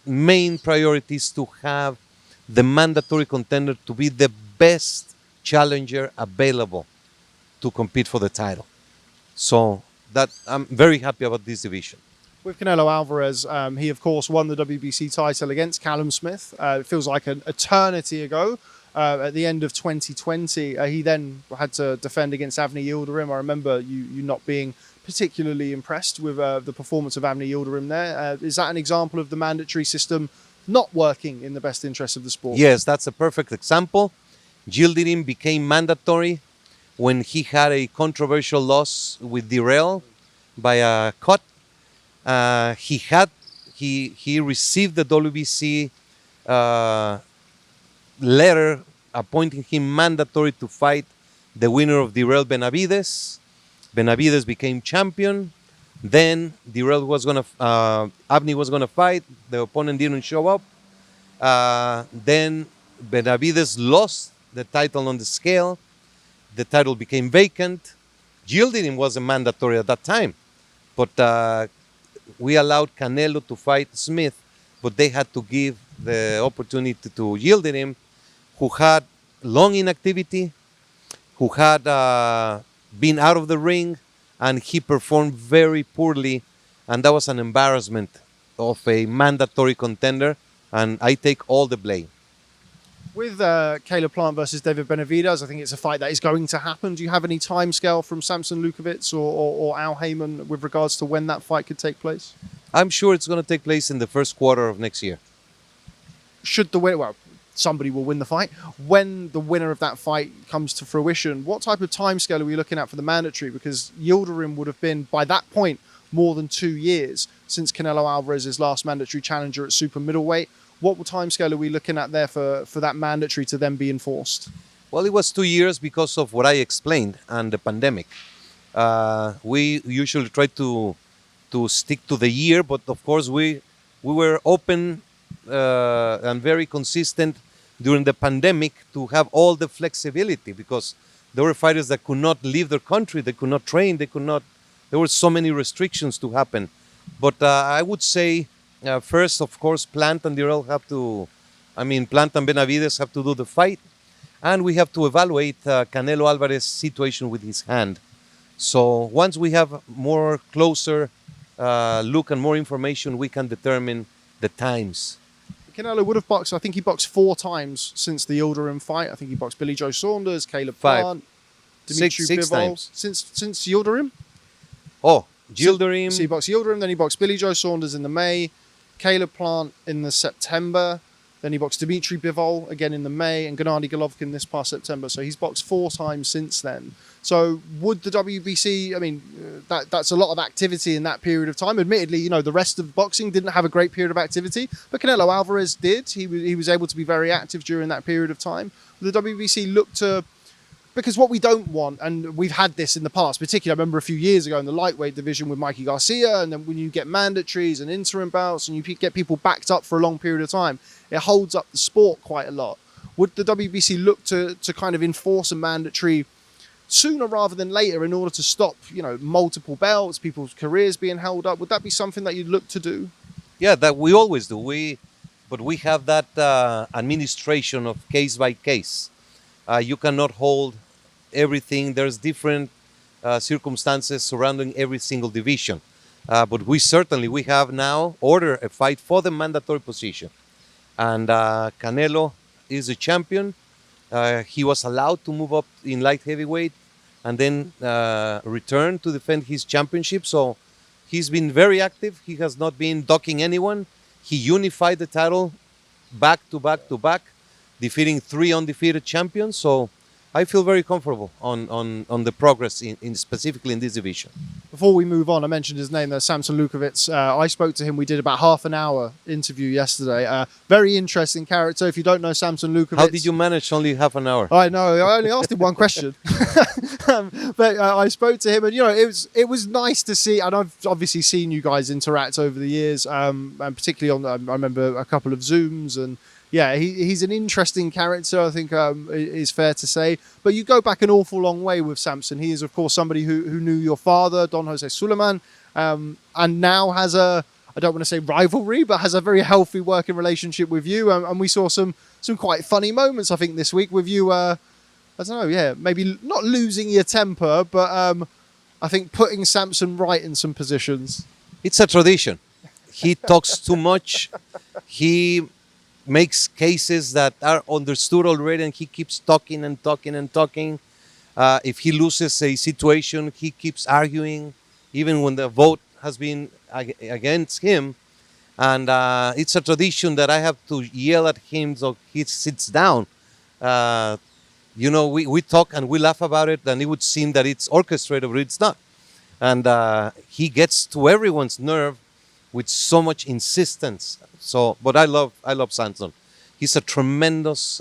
main priority is to have the mandatory contender to be the best challenger available to compete for the title. So that I'm very happy about this division. With Canelo Alvarez, he of course won the WBC title against Callum Smith. It feels like an eternity ago. At the end of 2020, he then had to defend against Avni Yildirim. I remember you not being particularly impressed with the performance of Avni Yildirim there. Is that an example of the mandatory system not working in the best interest of the sport? Yes, that's a perfect example. Yildirim became mandatory when he had a controversial loss with Dirrell by a cut. He received the WBC letter appointing him mandatory to fight the winner of Dirrell Benavidez. Benavidez became champion. Then Dirrell was gonna, Avni was gonna fight. The opponent didn't show up. Then Benavidez lost the title on the scale. The title became vacant. Yildirim was a mandatory at that time, but we allowed Canelo to fight Smith, but they had to give the opportunity to Yildirim, who had long inactivity, who had been out of the ring, and he performed very poorly, and that was an embarrassment of a mandatory contender, and I take all the blame. With Caleb Plant versus David Benavidez, I think it's a fight that is going to happen. Do you have any timescale from Sampson Lewkowicz or Al Heyman with regards to when that fight could take place? I'm sure it's going to take place in the first quarter of next year. Should the winner, well, somebody will win the fight. When the winner of that fight comes to fruition, what type of timescale are we looking at for the mandatory? Because Yildirim would have been, by that point, more than 2 years since Canelo Alvarez's last mandatory challenger at super middleweight. What timescale are we looking at there for that mandatory to then be enforced? Well, it was 2 years because of what I explained and the pandemic. We usually try to stick to the year, but of course we were open and very consistent during the pandemic to have all the flexibility, because there were fighters that could not leave their country, they could not train, there were so many restrictions to happen. But I would say first, of course, Plant and Dirrell Plant and Benavidez have to do the fight, and we have to evaluate Canelo Alvarez's situation with his hand. So once we have more closer look and more information, we can determine the times. Canelo would have boxed, I think he boxed 4 times since the Yildirim fight. I think he boxed Billy Joe Saunders, Caleb Plant, Dmitry Six Bivol. times. Since Yildirim? Oh, Yildirim. So he boxed Yildirim, then he boxed Billy Joe Saunders in the May, Caleb Plant in the September, Then he boxed Dmitry Bivol again in the May and Gennady Golovkin this past September. So he's boxed 4 times since then. So would the WBC, I mean, that's a lot of activity in that period of time. Admittedly, you know, the rest of boxing didn't have a great period of activity, but Canelo Alvarez did. He was able to be very active during that period of time. Would the WBC look to, because what we don't want, and we've had this in the past, particularly I remember a few years ago in the lightweight division with Mikey Garcia, and then when you get mandatories and interim bouts and you get people backed up for a long period of time, it holds up the sport quite a lot. Would the WBC look to kind of enforce a mandatory sooner rather than later in order to stop, you know, multiple belts, people's careers being held up? Would that be something that you'd look to do? Yeah, that we always do. But we have that administration of case by case. You cannot hold everything. There's different circumstances surrounding every single division. But we have now ordered a fight for the mandatory position. And Canelo is a champion. He was allowed to move up in light heavyweight and then return to defend his championship. So he's been very active. He has not been docking anyone. He unified the title back to back to back, defeating 3 undefeated champions. So I feel very comfortable on the progress in specifically in this division. Before we move on, I mentioned his name there, Sampson Lewkowicz. I spoke to him. We did about half an hour interview yesterday. Very interesting character. If you don't know Sampson Lewkowicz... How did you manage only half an hour? I know. I only asked him one question. But I spoke to him, and, you know, it was nice to see, and I've obviously seen you guys interact over the years, and particularly on, I remember a couple of Zooms, and yeah, he's an interesting character, I think is fair to say. But you go back an awful long way with Sampson. He is, of course, somebody who knew your father, Don Jose Sulaiman, and now has I don't want to say rivalry, but has a very healthy working relationship with you. And we saw some quite funny moments, I think, this week with you, I don't know, yeah, maybe not losing your temper, but I think putting Sampson right in some positions. It's a tradition. He talks too much. He makes cases that are understood already, and he keeps talking and talking and talking. If he loses a situation, he keeps arguing, even when the vote has been against him. And it's a tradition that I have to yell at him so he sits down. You know, we talk and we laugh about it, and it would seem that it's orchestrated, but it's not. And he gets to everyone's nerve with so much insistence. So, but I love Sampson. He's a tremendous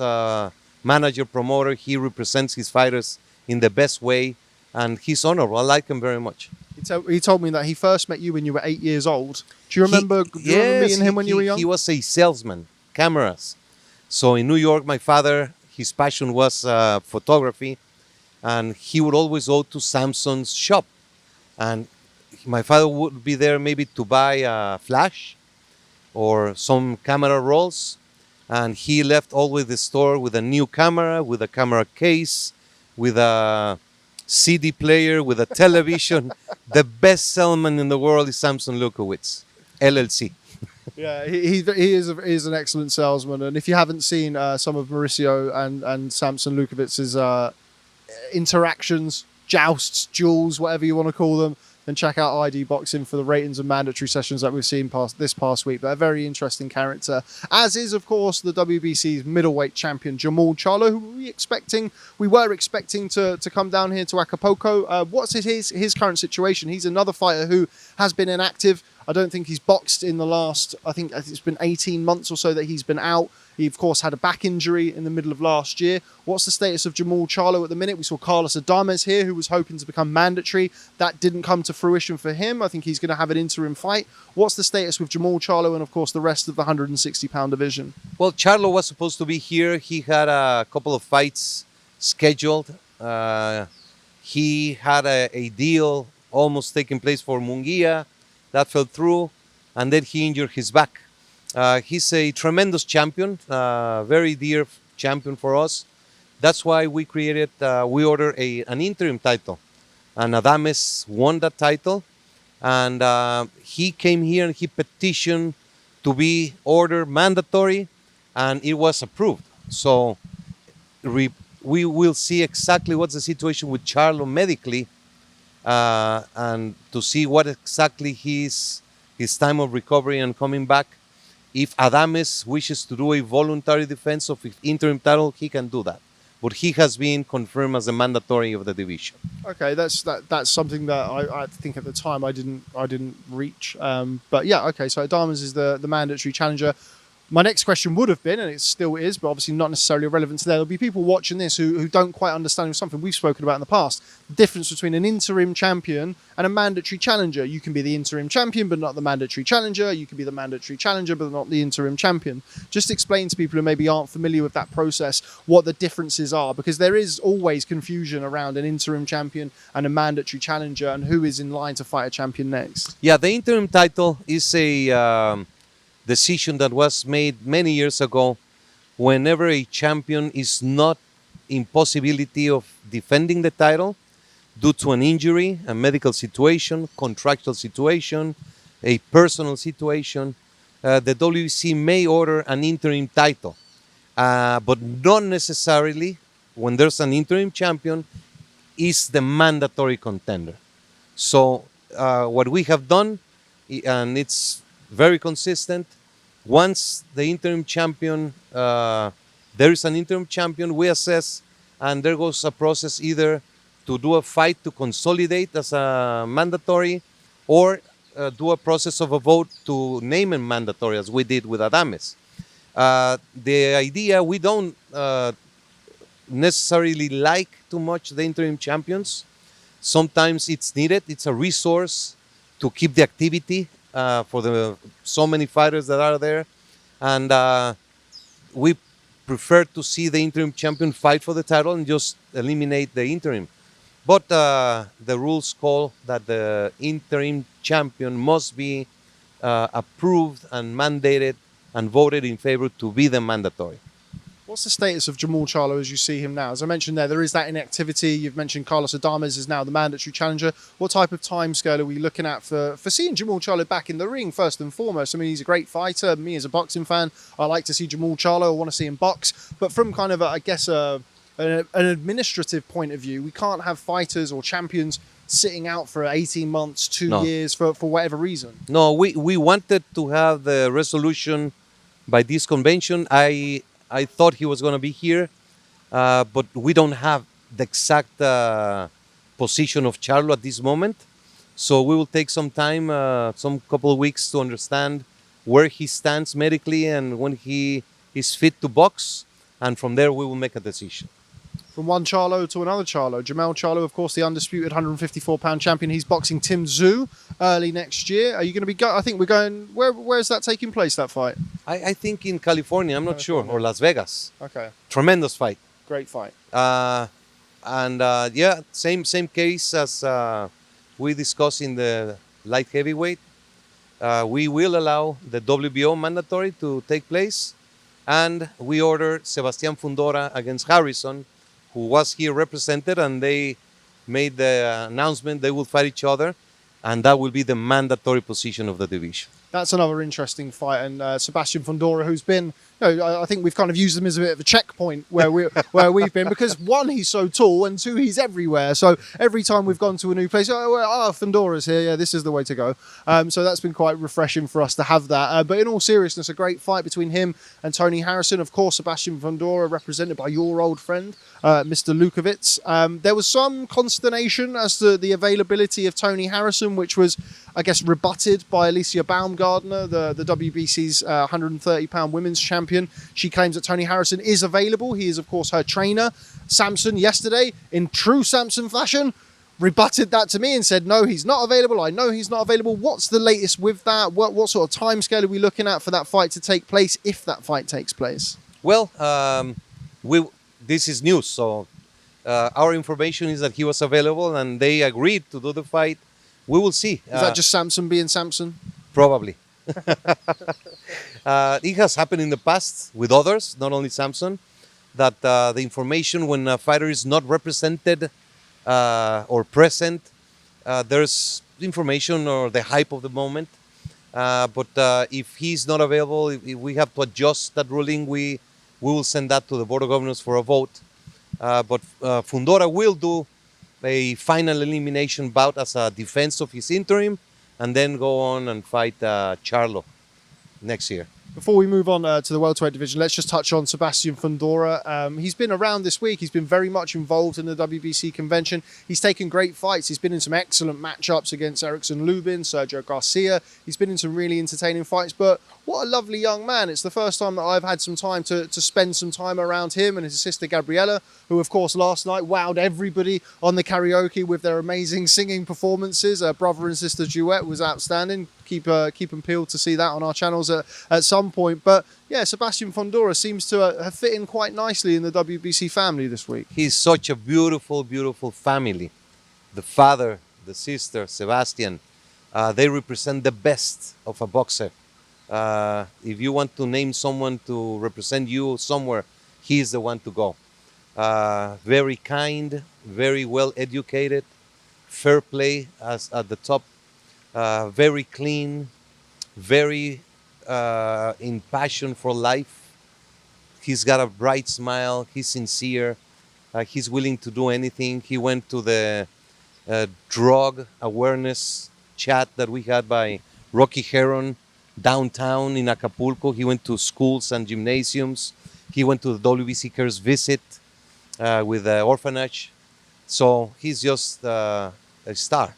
manager, promoter. He represents his fighters in the best way, and he's honorable. I like him very much. He told me that he first met you when you were 8 years old. Do you remember, meeting him when you were young? He was a salesman, cameras. So in New York, my father, his passion was photography, and he would always go to Sampson's shop. And my father would be there maybe to buy a flash or some camera rolls, and he left always the store with a new camera, with a camera case, with a CD player, with a television. The best salesman in the world is Sampson Lewkowicz, LLC. Yeah, he is an excellent salesman, and if you haven't seen some of Mauricio and Sampson Lewkowicz's interactions, jousts, duels, whatever you want to call them, then check out ID Boxing for the ratings and mandatory sessions that we've seen this past week. But a very interesting character, as is, of course, the WBC's middleweight champion, Jermall Charlo, who we were expecting to come down here to Acapulco. What's his current situation? He's another fighter who has been inactive. I don't think he's boxed in the last, I think it's been 18 months or so that he's been out. He, of course, had a back injury in the middle of last year. What's the status of Jermall Charlo at the minute? We saw Carlos Adames here, who was hoping to become mandatory. That didn't come to fruition for him. I think he's going to have an interim fight. What's the status with Jermall Charlo and, of course, the rest of the 160-pound division? Well, Charlo was supposed to be here. He had a couple of fights scheduled. He had a deal almost taking place for Munguia. That fell through, and then he injured his back. He's a tremendous champion, very dear champion for us. That's why we ordered an interim title. And Adames won that title. And he came here and he petitioned to be ordered mandatory, and it was approved. So we will see exactly what's the situation with Charlo medically, and to see what exactly his time of recovery and coming back. If Adames wishes to do a voluntary defense of his interim title, he can do that. But he has been confirmed as a mandatory of the division. Okay, that's something that I think at the time I didn't reach. But yeah, okay. So Adames is the mandatory challenger. My next question would have been, and it still is, but obviously not necessarily relevant today. There'll be people watching this who don't quite understand something we've spoken about in the past. The difference between an interim champion and a mandatory challenger. You can be the interim champion, but not the mandatory challenger. You can be the mandatory challenger, but not the interim champion. Just explain to people who maybe aren't familiar with that process what the differences are, because there is always confusion around an interim champion and a mandatory challenger and who is in line to fight a champion next. Yeah, the interim title is a decision that was made many years ago whenever a champion is not in possibility of defending the title due to an injury, a medical situation, contractual situation, a personal situation, the WBC may order an interim title. But not necessarily when there's an interim champion is the mandatory contender. So what we have done, and it's very consistent, once the interim champion, there is an interim champion, we assess, and there goes a process either to do a fight to consolidate as a mandatory, or do a process of a vote to name him mandatory, as we did with Adames. The idea, we don't necessarily like too much the interim champions. Sometimes it's needed. It's a resource to keep the activity for the so many fighters that are there, and we prefer to see the interim champion fight for the title and just eliminate the interim. But the rules call that the interim champion must be approved and mandated and voted in favor to be the mandatory. What's the status of Jermall Charlo as you see him now? As I mentioned there is that inactivity. You've mentioned Carlos Adames is now the mandatory challenger. What type of timescale are we looking at for seeing Jermall Charlo back in the ring, first and foremost? I mean, he's a great fighter. Me, as a boxing fan, I like to see Jermall Charlo. I want to see him box. But from kind of, an administrative point of view, we can't have fighters or champions sitting out for 18 months, 2 years, for whatever reason. No, we wanted to have the resolution by this convention. I thought he was going to be here, but we don't have the exact position of Charlo at this moment. So we will take some time, some couple of weeks to understand where he stands medically and when he is fit to box. And from there, we will make a decision. From one Charlo to another Charlo. Jermell Charlo, of course, the undisputed 154-pound champion. He's boxing Tim Tszyu early next year. Are you going to be I think we're going... Where's that taking place, that fight? I think in California. I'm not sure. Or Las Vegas. Okay. Tremendous fight. Great fight. Yeah, same case as we discussed in the light heavyweight. We will allow the WBO mandatory to take place. And we ordered Sebastian Fundora against Harrison, who was here represented, and they made the announcement they will fight each other, and that will be the mandatory position of the division. That's another interesting fight, and Sebastian Fundora, who's been, I think we've kind of used him as a bit of a checkpoint where we've been, because one, he's so tall, and two, he's everywhere. So every time we've gone to a new place, Fundora's here, yeah, this is the way to go. So that's been quite refreshing for us to have that. But in all seriousness, a great fight between him and Tony Harrison. Of course, Sebastian Fundora, represented by your old friend, Mr. Lewkowicz. There was some consternation as to the availability of Tony Harrison, which was, I guess, rebutted by Alicia Baumgardner, the WBC's 130-pound women's champion. She claims that Tony Harrison is available. He is, of course, her trainer. Sampson, yesterday, in true Sampson fashion, rebutted that to me and said, no, he's not available. I know he's not available. What's the latest with that? What sort of timescale are we looking at for that fight to take place, if that fight takes place? Well, this is news, so our information is that he was available and they agreed to do the fight. We will see. Is that just Sampson being Sampson? Probably. It has happened in the past with others, not only Sampson, that the information when a fighter is not represented or present, there's information or the hype of the moment. But if he's not available, if we have to adjust that ruling, we will send that to the Board of Governors for a vote. But Fundora will do a final elimination bout as a defense of his interim, and then go on and fight Charlo next year. Before we move on to the welterweight division, let's just touch on Sebastian Fundora. He's been around this week. He's been very much involved in the WBC convention. He's taken great fights. He's been in some excellent matchups against Erickson Lubin, Sergio Garcia. He's been in some really entertaining fights. But what a lovely young man. It's the first time that I've had some time to spend some time around him and his sister Gabriella, who, of course, last night wowed everybody on the karaoke with their amazing singing performances. Brother and sister duet was outstanding. Keep them peeled to see that on our channels at some point. But yeah, Sebastian Fundora seems to have fit in quite nicely in the WBC family this week. He's such a beautiful, beautiful family. The father, the sister, Sebastian, they represent the best of a boxer. If you want to name someone to represent you somewhere, he's the one to go. Very kind, very well educated, fair play as at the top. Very clean, very in passion for life. He's got a bright smile. He's sincere. He's willing to do anything. He went to the drug awareness chat that we had by Rocky Heron downtown in Acapulco. He went to schools and gymnasiums. He went to the WBC Cares visit with the orphanage. So he's just a star.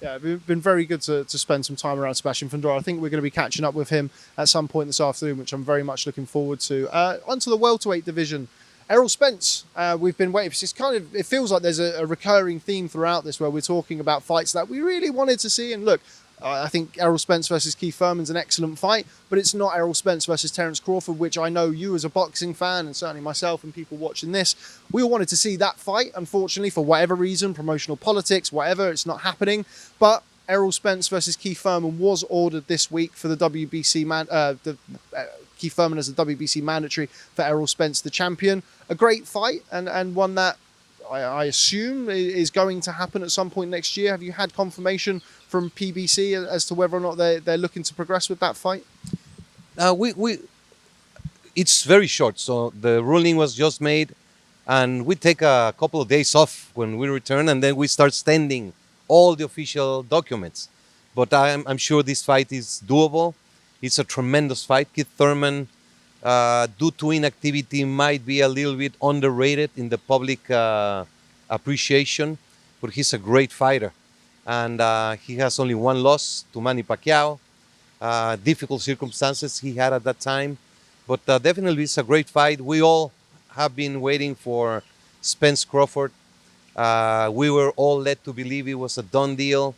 Yeah, it's been very good to spend some time around Sebastian Fundora. I think we're going to be catching up with him at some point this afternoon, which I'm very much looking forward to. Onto the welterweight division. Errol Spence, we've been waiting for. It feels like there's a recurring theme throughout this where we're talking about fights that we really wanted to see. And look, I think Errol Spence versus Keith Thurman's an excellent fight, but it's not Errol Spence versus Terence Crawford, which I know you as a boxing fan, and certainly myself and people watching this, we all wanted to see that fight. Unfortunately, for whatever reason, promotional politics, whatever, it's not happening. But Errol Spence versus Keith Thurman was ordered this week for the WBC Keith Thurman as a WBC mandatory for Errol Spence, the champion. A great fight and one that I assume is going to happen at some point next year. Have you had confirmation from PBC as to whether or not they're looking to progress with that fight? It's very short. So the ruling was just made, and we take a couple of days off when we return, and then we start sending all the official documents. But I'm sure this fight is doable. It's a tremendous fight. Keith Thurman, due to inactivity, might be a little bit underrated in the public appreciation, but he's a great fighter. And he has only one loss to Manny Pacquiao. Difficult circumstances he had at that time. But definitely it's a great fight. We all have been waiting for Spence Crawford. We were all led to believe it was a done deal.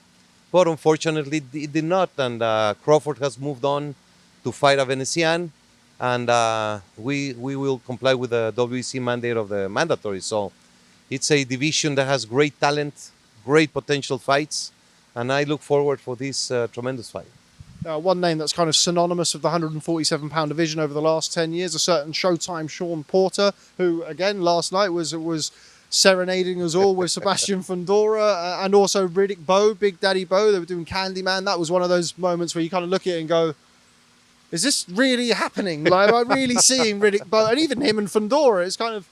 But unfortunately, it did not. And Crawford has moved on to fight a Venetian. And we will comply with the WBC mandate of the mandatory. So it's a division that has great talent, great potential fights. And I look forward for this tremendous fight. One name that's kind of synonymous with the 147-pound division over the last 10 years, a certain Showtime Shawn Porter, who, again, last night was serenading us all with Sebastian Fundora and also Riddick Bowe, Big Daddy Bowe. They were doing Candyman. That was one of those moments where you kind of look at it and go, is this really happening? Like, am I really seeing Riddick Bowe? And even him and Fundora, it's kind of...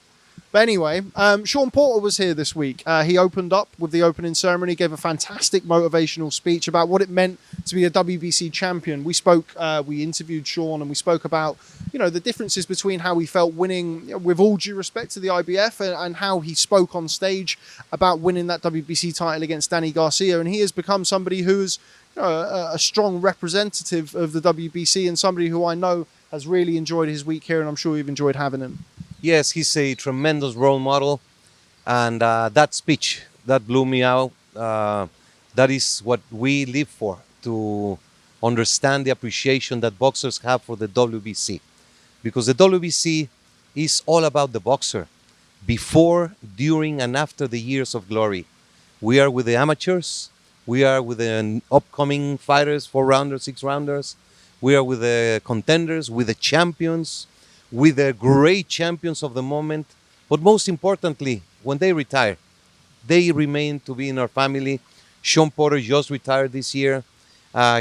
But anyway, Shawn Porter was here this week. He opened up with the opening ceremony, gave a fantastic motivational speech about what it meant to be a WBC champion. We interviewed Shawn and we spoke about, the differences between how he felt winning, with all due respect to the IBF, and how he spoke on stage about winning that WBC title against Danny Garcia. And he has become somebody who's a strong representative of the WBC and somebody who I know has really enjoyed his week here, and I'm sure you've enjoyed having him. Yes, he's a tremendous role model, and that speech, that blew me out. That is what we live for, to understand the appreciation that boxers have for the WBC. Because the WBC is all about the boxer, before, during, and after the years of glory. We are with the amateurs, we are with the upcoming fighters, 4-rounders, 6-rounders, we are with the contenders, with the champions, with the great champions of the moment. But most importantly, when they retire, they remain to be in our family. Shawn Porter just retired this year.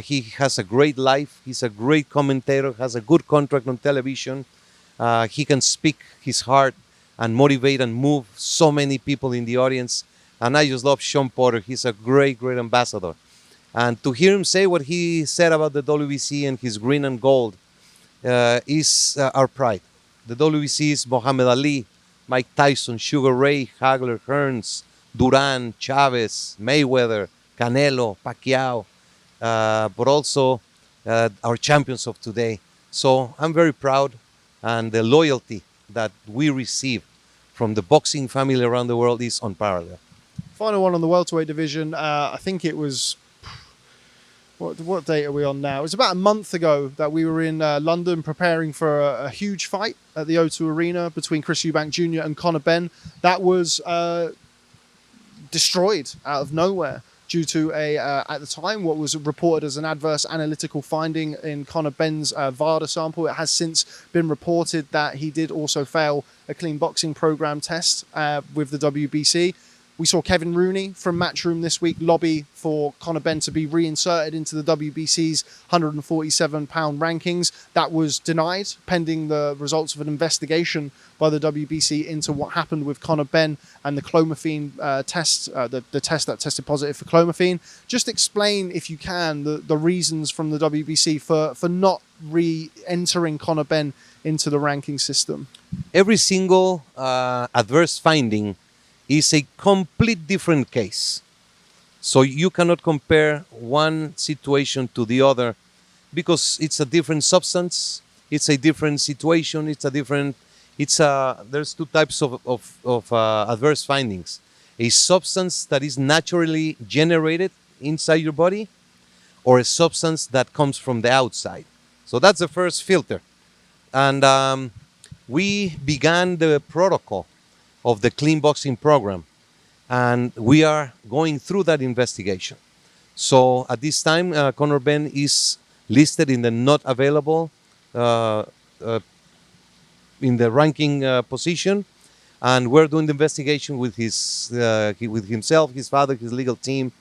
He has a great life. He's a great commentator, has a good contract on television. He can speak his heart and motivate and move so many people in the audience. And I just love Shawn Porter. He's a great, great ambassador. And to hear him say what he said about the WBC and his green and gold, is our pride. The WBC is Muhammad Ali, Mike Tyson, Sugar Ray, Hagler, Hearns, Duran, Chavez, Mayweather, Canelo, Pacquiao, but also our champions of today. So I'm very proud, and the loyalty that we receive from the boxing family around the world is unparalleled. Final one on the welterweight division. I think it was, what date are we on now? It was about a month ago that we were in London preparing for a huge fight at the O2 Arena between Chris Eubank Jr. and Conor Benn. That was destroyed out of nowhere due to at the time, what was reported as an adverse analytical finding in Conor Benn's VADA sample. It has since been reported that he did also fail a clean boxing program test with the WBC. We saw Kevin Rooney from Matchroom this week lobby for Conor Benn to be reinserted into the WBC's 147-pound rankings. That was denied, pending the results of an investigation by the WBC into what happened with Conor Benn and the clomiphene test, the test that tested positive for clomiphene. Just explain, if you can, the reasons from the WBC for not re-entering Conor Benn into the ranking system. Every single adverse finding is a complete different case. So you cannot compare one situation to the other because it's a different substance, it's a different situation, there's two types of adverse findings. A substance that is naturally generated inside your body, or a substance that comes from the outside. So that's the first filter. And we began the protocol of the clean boxing program, and we are going through that investigation. So at this time, Conor Benn is listed in the not available in the ranking position, and we're doing the investigation with with himself, his father, his legal team,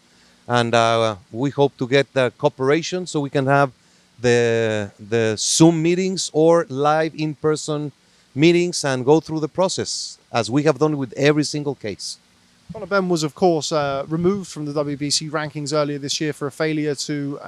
and we hope to get the cooperation so we can have the Zoom meetings or live in-person meetings and go through the process, as we have done with every single case. Conor Benn was, of course, removed from the WBC rankings earlier this year for a failure to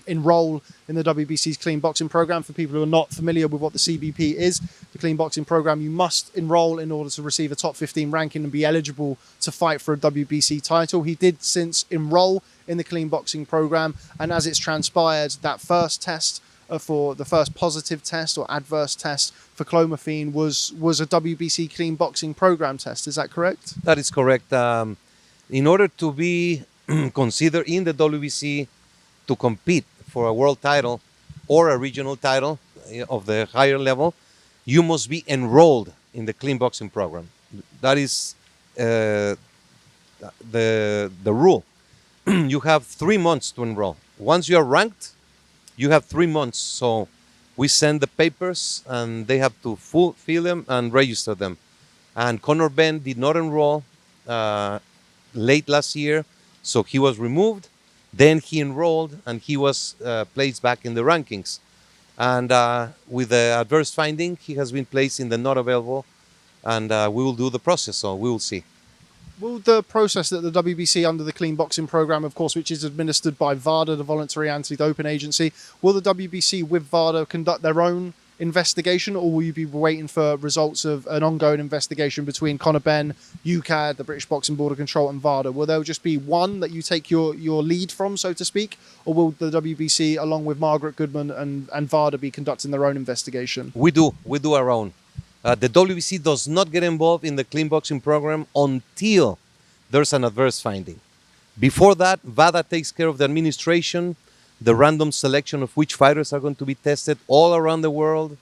enroll in the WBC's clean boxing program. For people who are not familiar with what the CBP is, the clean boxing program, you must enroll in order to receive a top 15 ranking and be eligible to fight for a WBC title. He did since enroll in the clean boxing program, and as it's transpired, that first test for the first positive test or adverse test for clomiphene was a WBC clean boxing program test. Is that correct? That is correct. In order to be considered in the WBC to compete for a world title or a regional title of the higher level, you must be enrolled in the clean boxing program. That is the rule. You have 3 months to enroll. Once you are ranked, you have 3 months. So we send the papers and they have to fill them and register them. And Conor Benn did not enroll late last year, so he was removed. Then he enrolled and he was placed back in the rankings. And with the adverse finding, he has been placed in the not available, and we will do the process, so we will see. Will the process that the WBC under the clean boxing program, of course, which is administered by VADA, the Voluntary Anti-Doping Agency, will the WBC with VADA conduct their own investigation, or will you be waiting for results of an ongoing investigation between Conor Benn, UKAD, the British Boxing Board of Control, and VADA? Will there just be one that you take your lead from, so to speak, or will the WBC, along with Margaret Goodman and VADA, be conducting their own investigation? We do our own. The WBC does not get involved in the clean boxing program until there's an adverse finding. Before that, VADA takes care of the administration, the random selection of which fighters are going to be tested all around the world,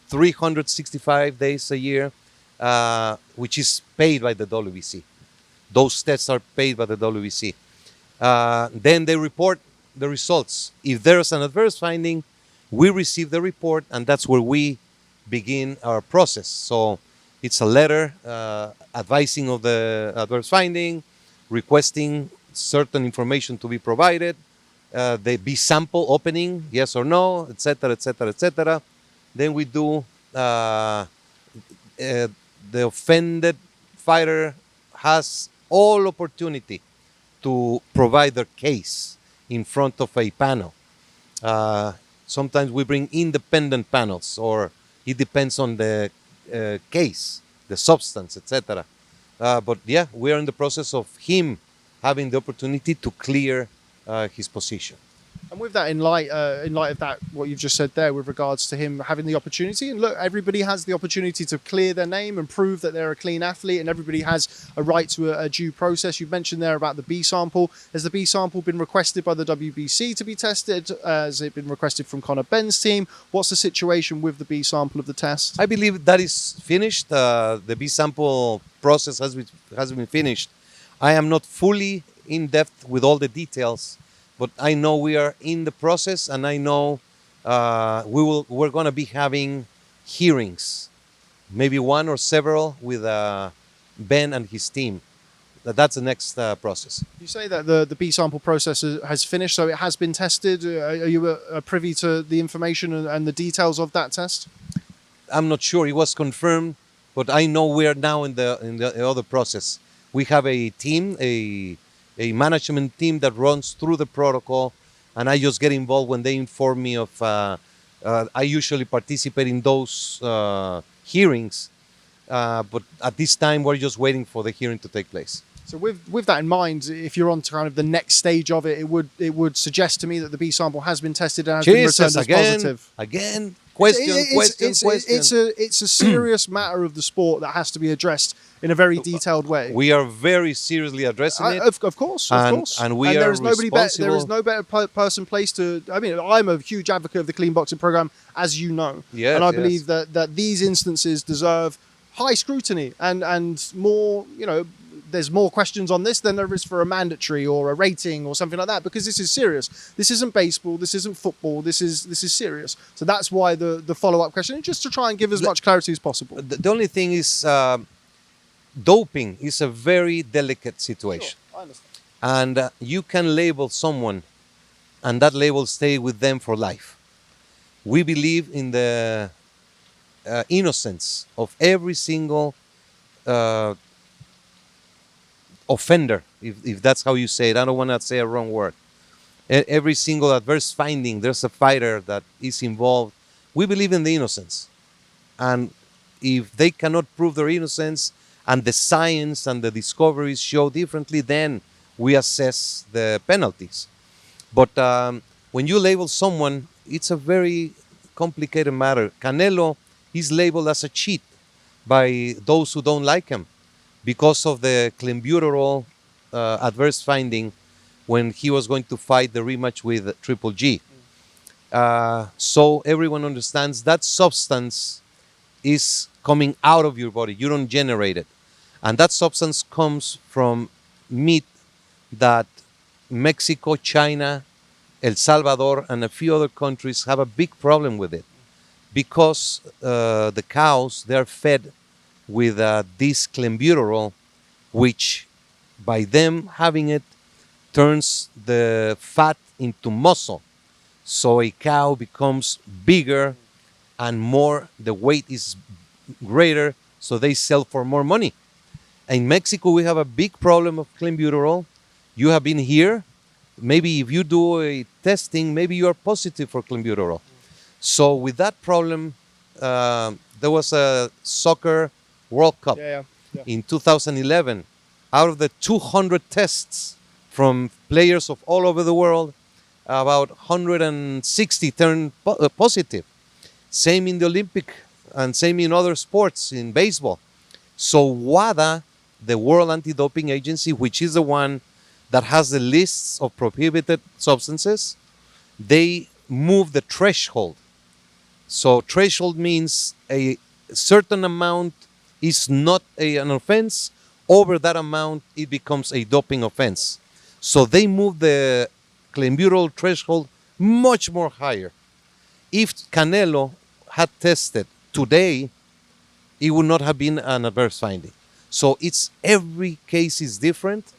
365 days a year, which is paid by the WBC. Those tests are paid by the WBC. Then they report the results. If there's an adverse finding, we receive the report, and that's where we begin our process. So it's a letter advising of the adverse finding, requesting certain information to be provided, the B sample opening, yes or no, etc., etc., etc. Then we do the offended fighter has all opportunity to provide their case in front of a panel. Sometimes we bring independent panels, or it depends on the case, the substance, etc. But yeah, we are in the process of him having the opportunity to clear his position. And with that, in light of that, what you've just said there, with regards to him having the opportunity, and look, everybody has the opportunity to clear their name and prove that they're a clean athlete, and everybody has a right to a due process. You've mentioned there about the B sample. Has the B sample been requested by the WBC to be tested? Has it been requested from Conor Benn's team? What's the situation with the B sample of the test? I believe that is finished. The B sample process has been finished. I am not fully in depth with all the details, but I know we are in the process, and I know we're going to be having hearings, maybe one or several, with Ben and his team. That's the next process. You say that the B sample process has finished, so it has been tested. Are you privy to the information and the details of that test? I'm not sure. It was confirmed, but I know we are now in the other process. We have a team, a management team that runs through the protocol, and I just get involved when they inform me of. I usually participate in those hearings, but at this time we're just waiting for the hearing to take place. So with that in mind, if you're on to kind of the next stage of it, it would suggest to me that the B sample has been tested and has been returned as positive. Again, question. It's a serious matter of the sport that has to be addressed in a very detailed way. We are very seriously addressing it. Of course. And there is no better person placed to. I mean, I'm a huge advocate of the clean boxing program, as you know. Yes, and I believe that these instances deserve high scrutiny and more. You know, there's more questions on this than there is for a mandatory or a rating or something like that, because this is serious. This isn't baseball. This isn't football. This is serious. So that's why the follow-up question, just to try and give as much clarity as possible. The only thing is, doping is a very delicate situation. Sure, I understand. And you can label someone, and that label stay with them for life. We believe in the innocence of every single offender, if that's how you say it. I don't want to say a wrong word. Every single adverse finding, there's a fighter that is involved. We believe in the innocence. And if they cannot prove their innocence, and the science and the discoveries show differently, then we assess the penalties. But when you label someone, it's a very complicated matter. Canelo is labeled as a cheat by those who don't like him, because of the clenbuterol adverse finding when he was going to fight the rematch with Triple G. So everyone understands that substance is coming out of your body. You don't generate it. And that substance comes from meat that Mexico, China, El Salvador, and a few other countries have a big problem with it, because the cows, they're fed with this clenbuterol, which by them having it turns the fat into muscle. So a cow becomes bigger and more, the weight is greater, so they sell for more money. In Mexico, we have a big problem of clenbuterol. You have been here. Maybe if you do a testing, maybe you are positive for clenbuterol. So with that problem, there was a soccer World Cup in 2011. Out of the 200 tests from players of all over the world, about 160 turned positive. Same in the Olympic and same in other sports, in baseball. So WADA, the World Anti-Doping Agency, which is the one that has the lists of prohibited substances, they move the threshold. So threshold means a certain amount is not an offense. Over that amount, it becomes a doping offense. So they move the clenbuterol threshold much more higher. If Canelo had tested today, it would not have been an adverse finding. So it's every case is different,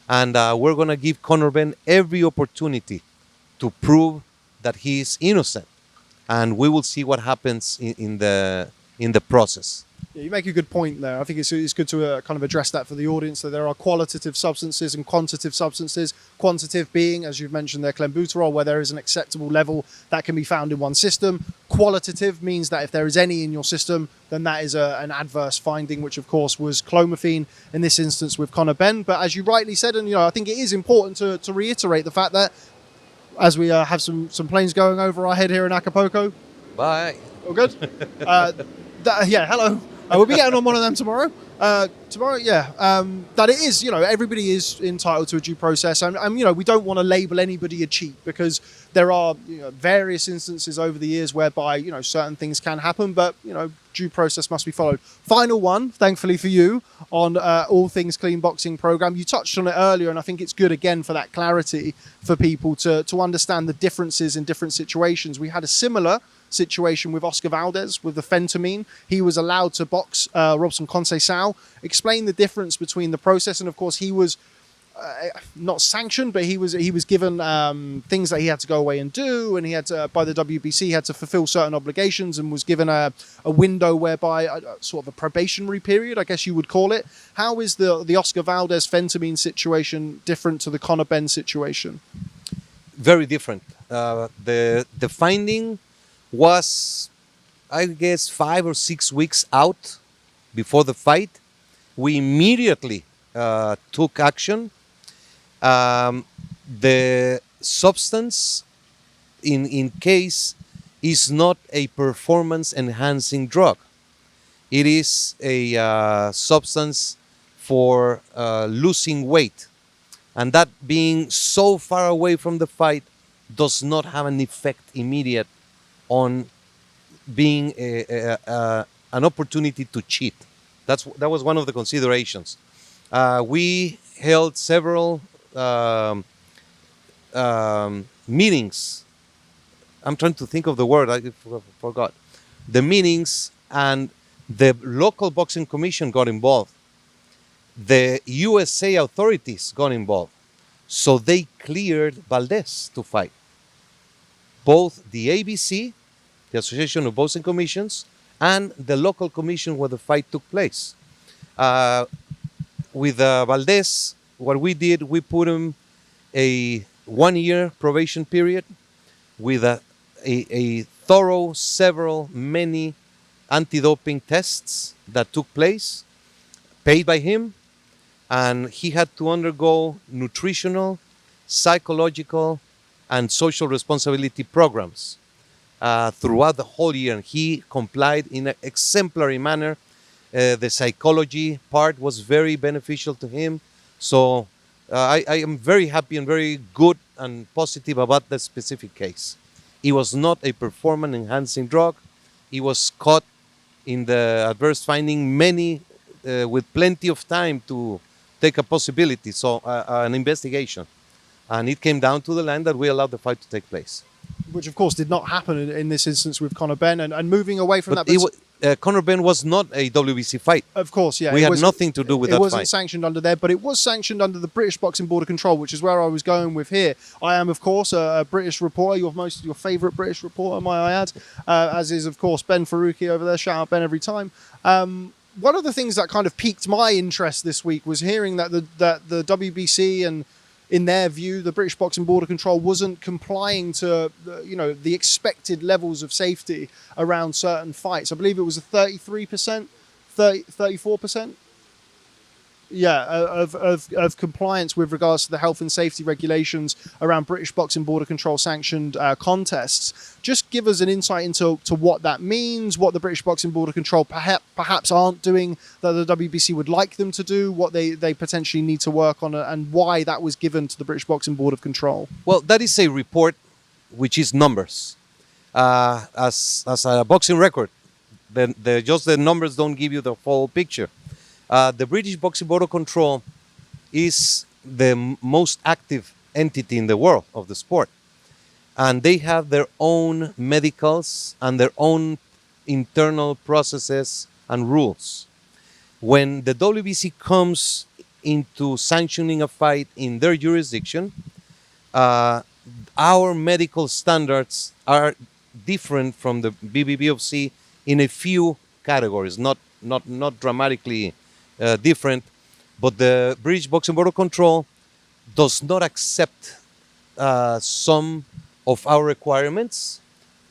and we're going to give Conor Benn every opportunity to prove that he is innocent, and we will see what happens in the process. Yeah, you make a good point there. I think it's good to kind of address that for the audience, that there are qualitative substances and quantitative substances. Quantitative being, as you've mentioned there, clenbuterol, where there is an acceptable level that can be found in one system. Qualitative means that if there is any in your system, then that is an adverse finding, which of course was clomiphene in this instance with Conor Benn. But as you rightly said, and I think it is important to reiterate the fact that as we have some planes going over our head here in Acapulco. Bye. All good? Yeah, hello. We'll be getting on one of them tomorrow. That it is, everybody is entitled to a due process. And we don't want to label anybody a cheat, because there are various instances over the years whereby, certain things can happen, but, due process must be followed. Final one, thankfully for you, on All Things Clean Boxing program. You touched on it earlier, and I think it's good, again, for that clarity for people to understand the differences in different situations. We had a similar situation with Oscar Valdez with the phentermine. He was allowed to box Robson Conceição. Explain the difference between the process, and of course he was not sanctioned, but he was given things that he had to go away and do, and he had to, by the WBC, he had to fulfill certain obligations, and was given a window whereby sort of a probationary period, I guess you would call it. How is the Oscar Valdez phentermine situation different to the Conor Benn situation? Very different. The finding was, I guess, 5 or 6 weeks out before the fight. We immediately took action. The substance in case is not a performance enhancing drug. It is a substance for losing weight, and that being so far away from the fight does not have an effect immediate on being an opportunity to cheat. That was one of the considerations. We held several meetings. I'm trying to think of the word, I forgot. The meetings, and the local boxing commission got involved. The USA authorities got involved. So they cleared Valdez to fight. Both the ABC, the Association of Boxing Commissions, and the local commission where the fight took place. With Valdez, what we did, we put him a 1-year probation period with a thorough, many anti-doping tests that took place, paid by him, and he had to undergo nutritional, psychological, and social responsibility programs throughout the whole year. And he complied in an exemplary manner. The psychology part was very beneficial to him. So I am very happy and very good and positive about that specific case. It was not a performance-enhancing drug. He was caught in the adverse finding, many with plenty of time to take a possibility, so an investigation. And it came down to the line that we allowed the fight to take place. Which, of course, did not happen in this instance with Conor Benn. And moving away from but that... Conor Benn was not a WBC fight. Of course, yeah. We had nothing to do with that fight. It wasn't sanctioned under there, but it was sanctioned under the British Boxing Board of Control, which is where I was going with here. I am, of course, a British reporter, your favourite British reporter, might I add, as is, of course, Ben Faruqi over there. Shout out Ben every time. One of the things that kind of piqued my interest this week was hearing that the WBC and, in their view, the British Boxing Board of Control wasn't complying to the expected levels of safety around certain fights. I believe it was a 33%, 34%. Yeah, of compliance with regards to the health and safety regulations around British Boxing Board of Control sanctioned contests. Just give us an insight into what that means, what the British Boxing Board of Control perhaps aren't doing that the WBC would like them to do, what they potentially need to work on, and why that was given to the British Boxing Board of Control. Well, that is a report which is numbers. As a boxing record, just the numbers don't give you the full picture. The British Boxing Board of Control is the most active entity in the world of the sport. And they have their own medicals and their own internal processes and rules. When the WBC comes into sanctioning a fight in their jurisdiction, our medical standards are different from the BBBOC in a few categories, not not dramatically different. But the British Boxing Board of Control does not accept some of our requirements,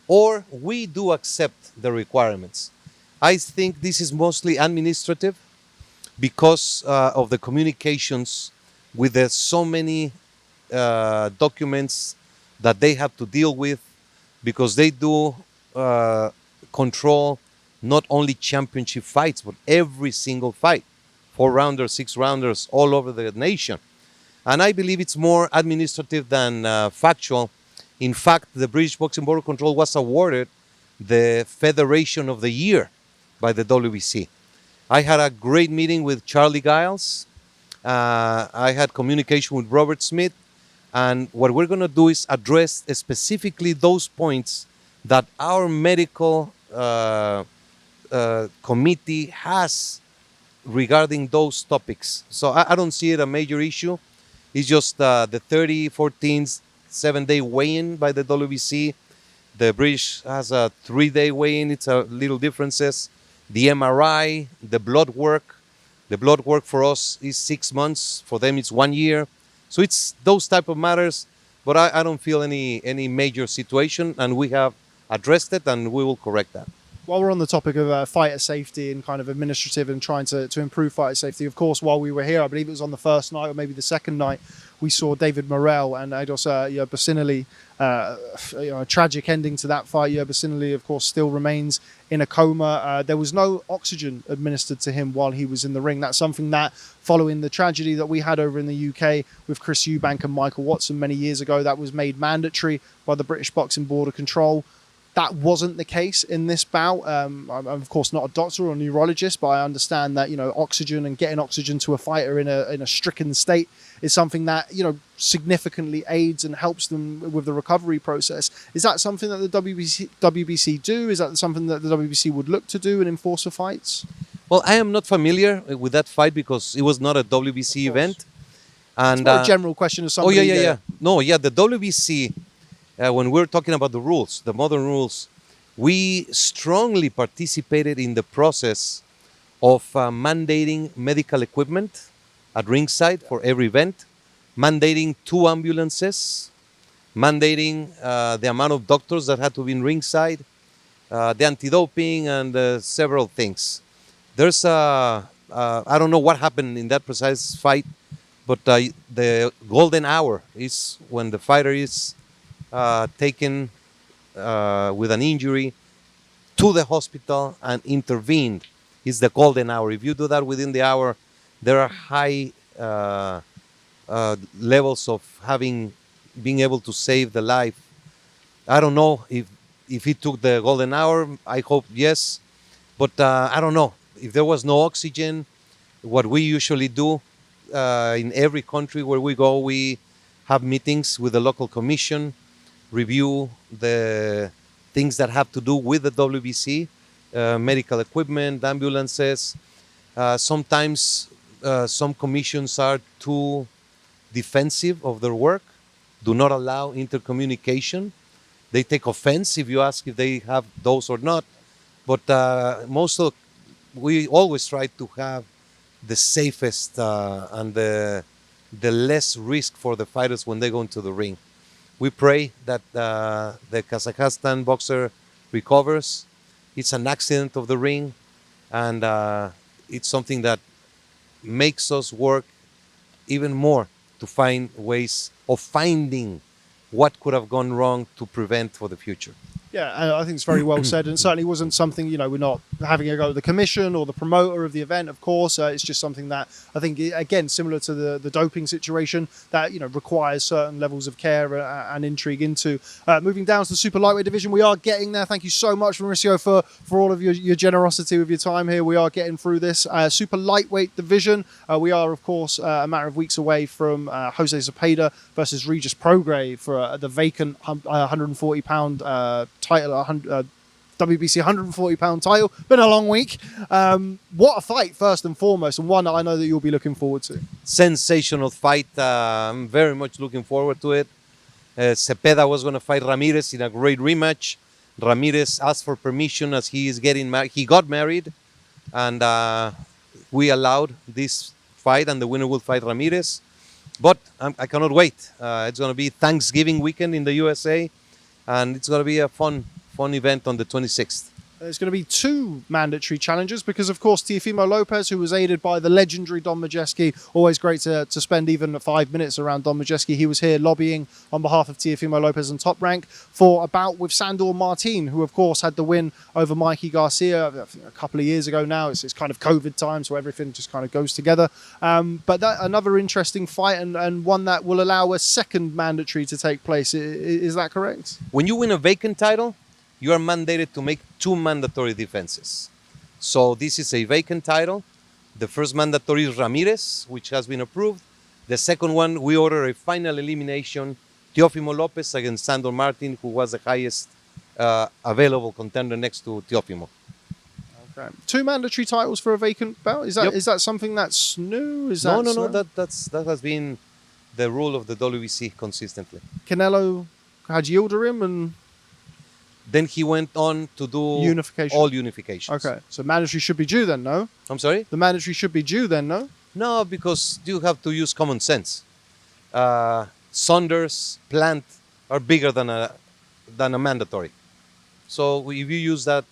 or we do accept the requirements. I think this is mostly administrative because of the communications with the so many documents that they have to deal with, because they do control not only championship fights, but every single fight, 4-rounders, 6-rounders, all over the nation. And I believe it's more administrative than factual. In fact, the British Boxing Board of Control was awarded the Federation of the Year by the WBC. I had a great meeting with Charlie Giles. I had communication with Robert Smith. And what we're going to do is address specifically those points that our medical committee has regarding those topics. So I don't see it a major issue. It's just the 30, 14, 7-day weigh-in by the WBC. The British has a 3-day weigh-in. It's a little differences. The MRI, the blood work. The blood work for us is 6 months. For them, it's 1 year. So it's those type of matters. But I don't feel any major situation, and we have addressed it, and we will correct that. While we're on the topic of fighter safety and kind of administrative and trying to improve fighter safety, of course, while we were here, I believe it was on the first night or maybe the second night, we saw David Morrell and Aidos Yerbossynuly, a tragic ending to that fight. Yerbossynuly, of course, still remains in a coma. There was no oxygen administered to him while he was in the ring. That's something that, following the tragedy that we had over in the UK with Chris Eubank and Michael Watson many years ago, that was made mandatory by the British Boxing Board of Control. That wasn't the case in this bout. I'm of course not a doctor or a neurologist, but I understand that oxygen and getting oxygen to a fighter in a stricken state is something that significantly aids and helps them with the recovery process. Is that something that the WBC do? Is that something that the WBC would look to do and enforce for fights? Well, I am not familiar with that fight because it was not a WBC event. And it's more a general question of somebody. yeah. The WBC. When we're talking about the rules, the modern rules, we strongly participated in the process of mandating medical equipment at ringside for every event, mandating 2 ambulances, mandating the amount of doctors that had to be in ringside, the anti-doping, and several things. There's I don't know what happened in that precise fight, but the golden hour is when the fighter is taken with an injury to the hospital and intervened. Is the golden hour. If you do that within the hour, there are high levels of being able to save the life. I don't know if he took the golden hour. I hope yes, but I don't know. If there was no oxygen, what we usually do in every country where we go, we have meetings with the local commission, review the things that have to do with the WBC, medical equipment, ambulances. Sometimes some commissions are too defensive of their work, do not allow intercommunication. They take offense if you ask if they have those or not. But we always try to have the safest and the less risk for the fighters when they go into the ring. We pray that the Kazakhstan boxer recovers. It's an accident of the ring, and it's something that makes us work even more to find ways of finding what could have gone wrong to prevent for the future. Yeah, I think it's very well said, and it certainly wasn't something, we're not having a go at the commission or the promoter of the event, of course. It's just something that I think, again, similar to the doping situation, that, requires certain levels of care and intrigue into. Moving down to the super lightweight division, we are getting there. Thank you so much, Mauricio, for all of your generosity with your time here. We are getting through this super lightweight division. We are, of course, a matter of weeks away from Jose Zepeda versus Regis Prograis for the vacant 140-pound title, WBC 140-pound title. Been a long week. What a fight, first and foremost, and one that I know that you'll be looking forward to. Sensational fight. I'm very much looking forward to it. Zepeda was going to fight Ramirez in a great rematch. Ramirez asked for permission as he is getting married. He got married and we allowed this fight, and the winner will fight Ramirez. But I cannot wait. It's going to be Thanksgiving weekend in the USA, and it's going to be a fun event on the 26th. There's going to be 2 mandatory challenges because, of course, Teofimo Lopez, who was aided by the legendary Don Majeski, always great to spend even 5 minutes around Don Majeski. He was here lobbying on behalf of Teofimo Lopez and Top Rank for a bout with Sandor Martin, who, of course, had the win over Mikey Garcia a couple of years ago now. It's kind of COVID time, so everything just kind of goes together. But another interesting fight and one that will allow a second mandatory to take place. Is that correct? When you win a vacant title, you are mandated to make 2 mandatory defenses. So this is a vacant title. The first mandatory is Ramirez, which has been approved. The second one, we order a final elimination, Teofimo Lopez against Sandor Martin, who was the highest available contender next to Teofimo. Okay. 2 mandatory titles for a vacant bout? Is that something that's new? No. That has been the rule of the WBC consistently. Canelo had Yildirim and... Then he went on to do all unifications. Okay, so mandatory should be due then, no? I'm sorry? The mandatory should be due then, no? No, because you have to use common sense. Saunders, Plant are bigger than a mandatory. So if you use that,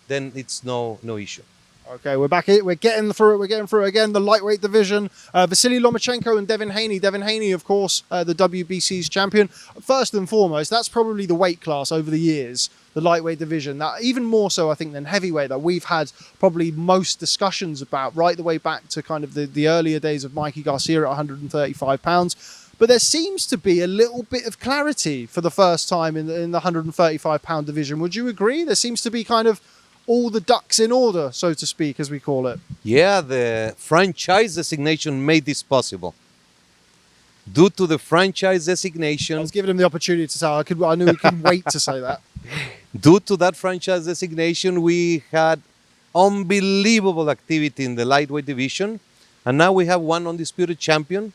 then it's no issue. Okay, we're back. We're getting through it. We're getting through it again. The lightweight division. Vasily Lomachenko and Devin Haney. Devin Haney, of course, the WBC's champion. First and foremost, that's probably the weight class over the years, the lightweight division. That even more so, I think, than heavyweight, that we've had probably most discussions about right the way back to kind of the earlier days of Mikey Garcia at 135 pounds. But there seems to be a little bit of clarity for the first time in the 135 pound division. Would you agree? There seems to be kind of all the ducks in order, so to speak, as we call it. Yeah, the franchise designation made this possible. Due to the franchise designation... I was giving him the opportunity to say, I knew he couldn't wait to say that. Due to that franchise designation, we had unbelievable activity in the lightweight division. And now we have one undisputed champion.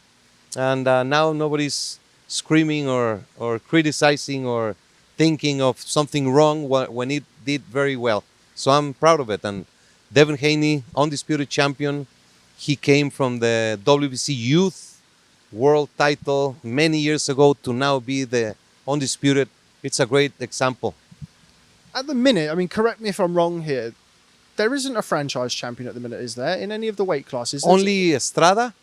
And now nobody's screaming or criticizing or thinking of something wrong when it did very well. So I'm proud of it. And Devin Haney, undisputed champion. He came from the WBC Youth World title many years ago to now be the undisputed. It's a great example. At the minute, I mean, correct me if I'm wrong here, there isn't a franchise champion at the minute, is there, in any of the weight classes? Only Estrada.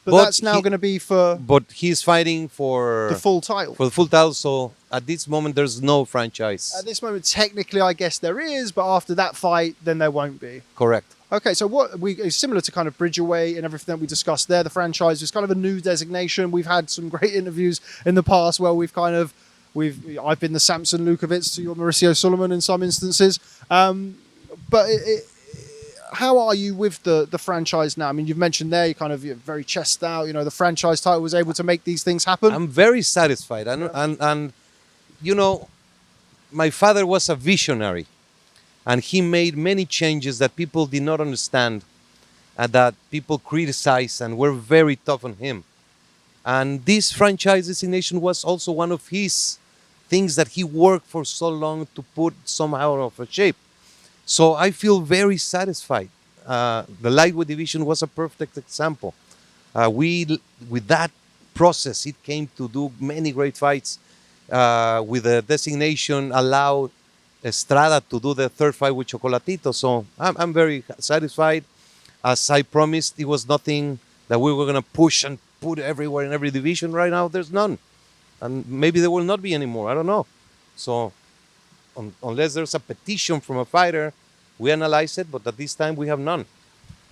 But that's now going to be for... But he's fighting for... the full title. For the full title, so at this moment, there's no franchise. At this moment, technically, I guess there is, but after that fight, then there won't be. Correct. Okay, so similar to kind of Bridgerweight and everything that we discussed there, the franchise is kind of a new designation. We've had some great interviews in the past where I've been the Sampson Lewkowicz to your Mauricio Sulaiman in some instances. But how are you with the franchise now? I mean, you've mentioned there, you're very chest out. You know, the franchise title was able to make these things happen. I'm very satisfied. And you know, my father was a visionary. And he made many changes that people did not understand and that people criticized and were very tough on him. And this franchise designation was also one of his things that he worked for so long to put somehow of a shape. So I feel very satisfied. The lightweight division was a perfect example. With that process, it came to do many great fights. With the designation allowed Estrada to do the third fight with Chocolatito. So I'm very satisfied. As I promised, it was nothing that we were going to push and put everywhere in every division. Right now, there's none. And maybe there will not be anymore. I don't know. So unless there's a petition from a fighter, we analyze it. But at this time, we have none.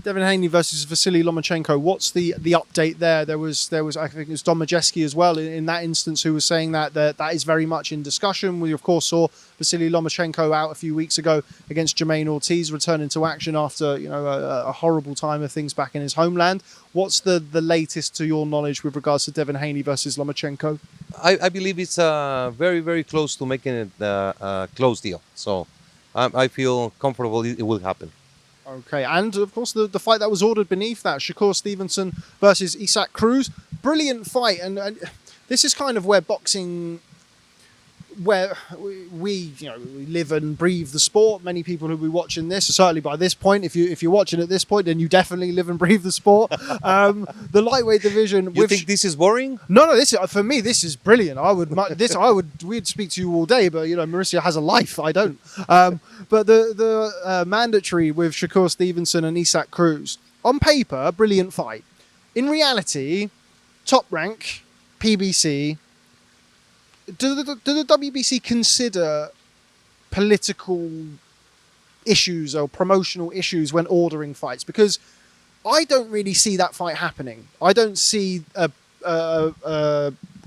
Devin Haney versus Vasily Lomachenko. What's the update there? There was I think it was Don Majeski as well in that instance who was saying that is very much in discussion. We of course saw Vasily Lomachenko out a few weeks ago against Jermaine Ortiz, returning to action after a horrible time of things back in his homeland. What's the latest to your knowledge with regards to Devin Haney versus Lomachenko? I believe it's very, very close to making it a close deal. So I feel comfortable it will happen. Okay, and of course the fight that was ordered beneath that, Shakur Stevenson versus Isaac Cruz. Brilliant fight, and this is kind of where boxing where we live and breathe the sport. Many people who will be watching this, certainly by this point, if you're watching at this point, then you definitely live and breathe the sport. The lightweight division. You think this is boring? No. This is, for me, this is brilliant. We'd speak to you all day, but Mauricio has a life. I don't. But the mandatory with Shakur Stevenson and Isaac Cruz, on paper, brilliant fight. In reality, top rank, PBC. Do the WBC consider political issues or promotional issues when ordering fights? Because I don't really see that fight happening. I don't see a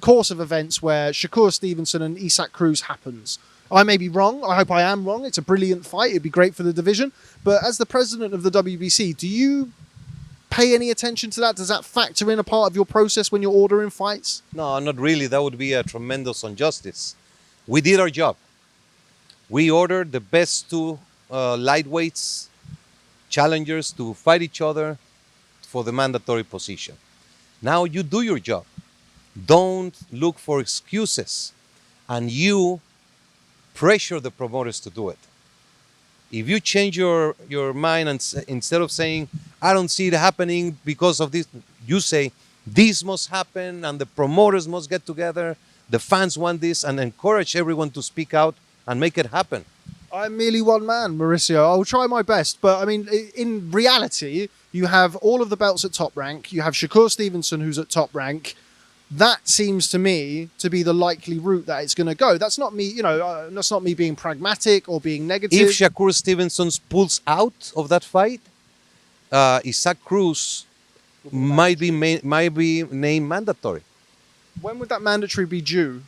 course of events where Shakur Stevenson and Isaac Cruz happens. I may be wrong. I hope I am wrong. It's a brilliant fight. It'd be great for the division. But as the president of the WBC, do you pay any attention to that? Does that factor in a part of your process when you're ordering fights? No, not really. That would be a tremendous injustice. We did our job. We ordered the best two lightweights challengers to fight each other for the mandatory position. Now you do your job. Don't look for excuses, and you pressure the promoters to do it. If you change your mind and instead of saying, I don't see it happening because of this, you say, this must happen and the promoters must get together, the fans want this, and encourage everyone to speak out and make it happen. I'm merely one man, Mauricio. I'll try my best. But, I mean, in reality, you have all of the belts at top rank. You have Shakur Stevenson, who's at top rank. That seems to me to be the likely route that it's going to go. That's not me, that's not me being pragmatic or being negative. If Shakur Stevenson pulls out of that fight, Isaac Cruz might be named mandatory. When would that mandatory be due?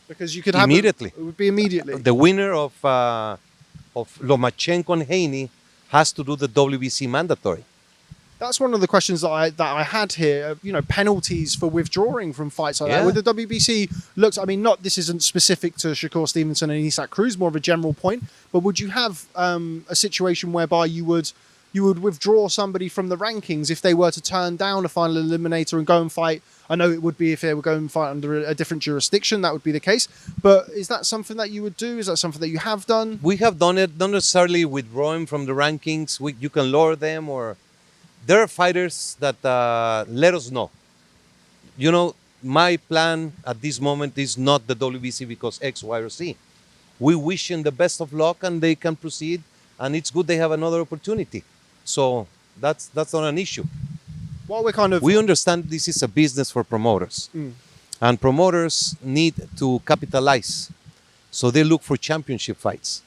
Because you could have immediately. It would be immediately. The winner of Lomachenko and Haney has to do the WBC mandatory. That's one of the questions that I had here. Penalties for withdrawing from fights like that. With the WBC looks, this isn't specific to Shakur Stevenson and Isaac Cruz, more of a general point. But would you have a situation whereby you would withdraw somebody from the rankings if they were to turn down a final eliminator and go and fight? I know it would be if they were going and fight under a different jurisdiction, that would be the case. But is that something that you would do? Is that something that you have done? We have done it, not necessarily withdrawing from the rankings. You can lower them, or there are fighters that let us know. My plan at this moment is not the WBC because X, Y, or Z. We wish them the best of luck and they can proceed, and it's good they have another opportunity. So that's not an issue. Well, we understand this is a business for promoters, and promoters need to capitalize. So they look for championship fights,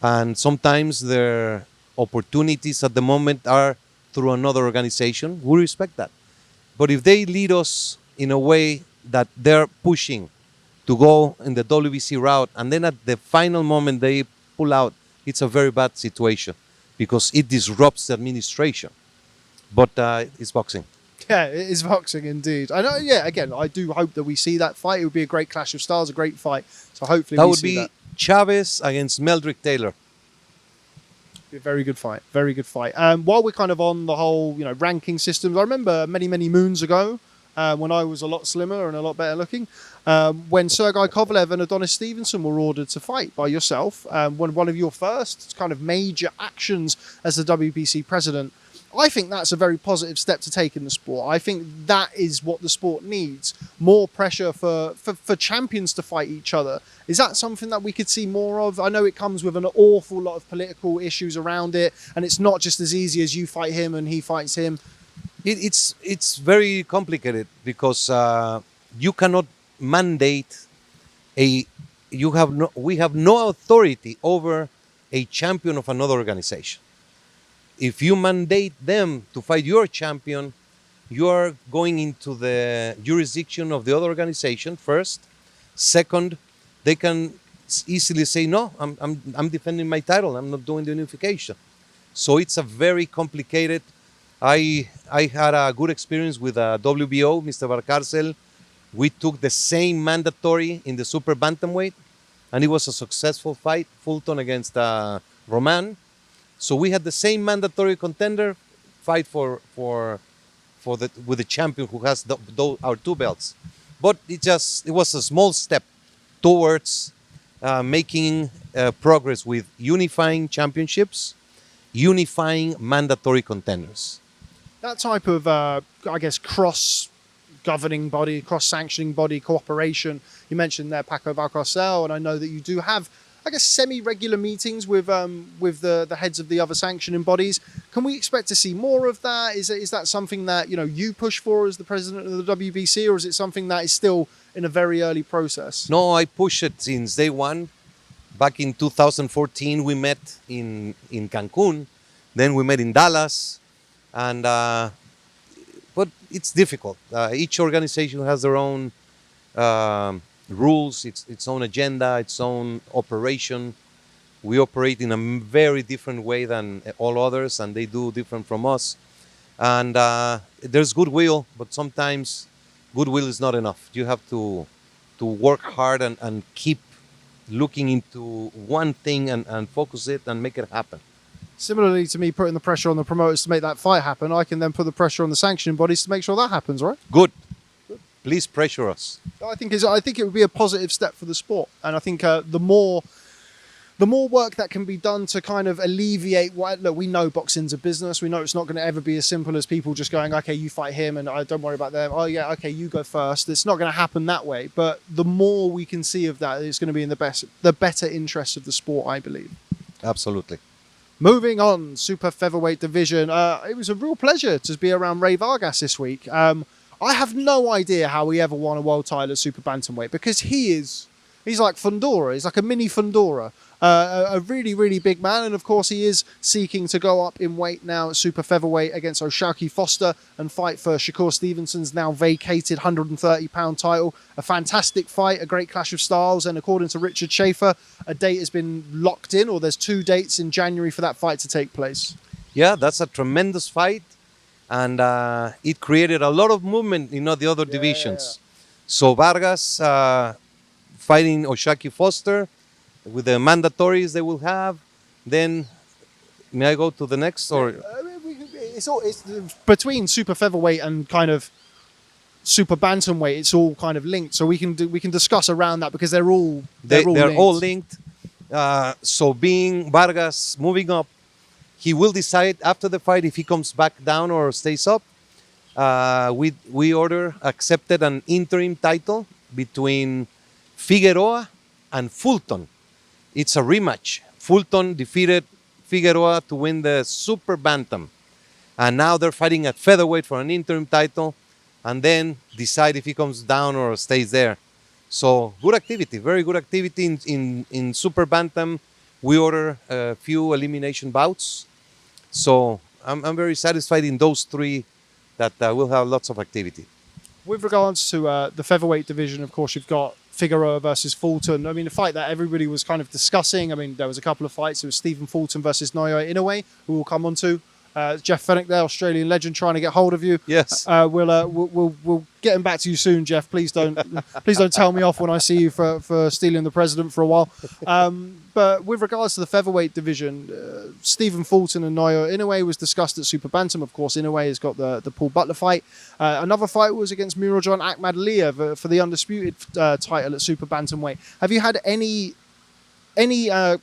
and sometimes their opportunities at the moment are through another organization. We respect that. But if they lead us in a way that they're pushing to go in the WBC route, and then at the final moment they pull out, it's a very bad situation because it disrupts the administration. But it's boxing. Yeah, it is boxing indeed. I know. Yeah, again, I do hope that we see that fight. It would be a great clash of styles, a great fight. So hopefully that we would see be that. Chavez against Meldrick Taylor. Be a very good fight. Very good fight. While we're kind of on the whole, ranking systems, I remember many, many moons ago when I was a lot slimmer and a lot better looking, when Sergei Kovalev and Adonis Stevenson were ordered to fight by yourself, when one of your first kind of major actions as the WBC president. I think that's a very positive step to take in the sport. I think that is what the sport needs. More pressure for champions to fight each other. Is that something that we could see more of? I know it comes with an awful lot of political issues around it, and it's not just as easy as you fight him and he fights him. It's very complicated because you cannot mandate we have no authority over a champion of another organization. If you mandate them to fight your champion, you are going into the jurisdiction of the other organization, first. Second, they can easily say, no, I'm defending my title. I'm not doing the unification. So it's a very complicated. I had a good experience with WBO, Mr. Valcárcel. We took the same mandatory in the super bantamweight, and it was a successful fight, Fulton against Roman. So we had the same mandatory contender fight with the champion who has our two belts. But it was a small step towards making progress with unifying championships, unifying mandatory contenders. That type of, I guess, cross-governing body, cross-sanctioning body, cooperation. You mentioned there Paco Valcarcel, and I know that you do have, I guess, semi-regular meetings with the heads of the other sanctioning bodies. Can we expect to see more of that? Is that something that you push for as the president of the WBC, or is it something that is still in a very early process? No, I push it since day one. Back in 2014, we met in Cancun. Then we met in Dallas. And but it's difficult. Each organization has their own rules, its own agenda, its own operation. We operate in a very different way than all others, and they do different from us. And there's goodwill, but sometimes goodwill is not enough. You have to work hard and keep looking into one thing and focus it and make it happen. Similarly to me putting the pressure on the promoters to make that fight happen, I can then put the pressure on the sanctioning bodies to make sure that happens, right? Good. Please pressure us. I think it would be a positive step for the sport, and I think the more work that can be done to kind of alleviate look, we know boxing's a business. We know it's not going to ever be as simple as people just going, okay, you fight him and I don't worry about them. Oh yeah, okay, you go first. It's not going to happen that way. But the more we can see of that, it's going to be in the better interest of the sport, I believe. Absolutely. Moving on, super featherweight division. It was a real pleasure to be around Rey Vargas this week. I have no idea how he ever won a world title at super bantamweight, because he's like Fundora. He's like a mini Fundora. A really, really big man. And of course, he is seeking to go up in weight now at super featherweight against Oshaki Foster and fight for Shakur Stevenson's now vacated 130-pound title. A fantastic fight, a great clash of styles. And according to Richard Schaefer, a date has been locked in, or there's 2 dates in January for that fight to take place. Yeah, that's a tremendous fight. And it created a lot of movement in the other divisions. So Vargas fighting Oshaki Foster with the mandatories they will have. Then, may I go to the next? Or it's between super featherweight and kind of super bantamweight. It's all kind of linked, so we can discuss around that, because they're all linked. So being Vargas moving up, he will decide after the fight if he comes back down or stays up. We accepted an interim title between Figueroa and Fulton. It's a rematch. Fulton defeated Figueroa to win the super bantam. And now they're fighting at featherweight for an interim title, and then decide if he comes down or stays there. So good activity, very good activity in super bantam. We order a few elimination bouts. So I'm very satisfied in those 3 that we'll have lots of activity. With regards to the featherweight division, of course, you've got Figueroa versus Fulton. I mean, a fight that everybody was kind of discussing. I mean, there was a couple of fights. It was Stephen Fulton versus Naoya Inoue, who we'll come on to. Jeff Fennick there, Australian legend, trying to get hold of you. Yes. We'll get him back to you soon, Jeff. Please don't tell me off when I see you for stealing the president for a while. But with regards to the featherweight division, Stephen Fulton and Naoya Inoue was discussed at Super Bantam. Of course, Inoue has got the Paul Butler fight. Another fight was against Murajan Akhmadaliev for the undisputed title at Super Bantamweight. Have you had any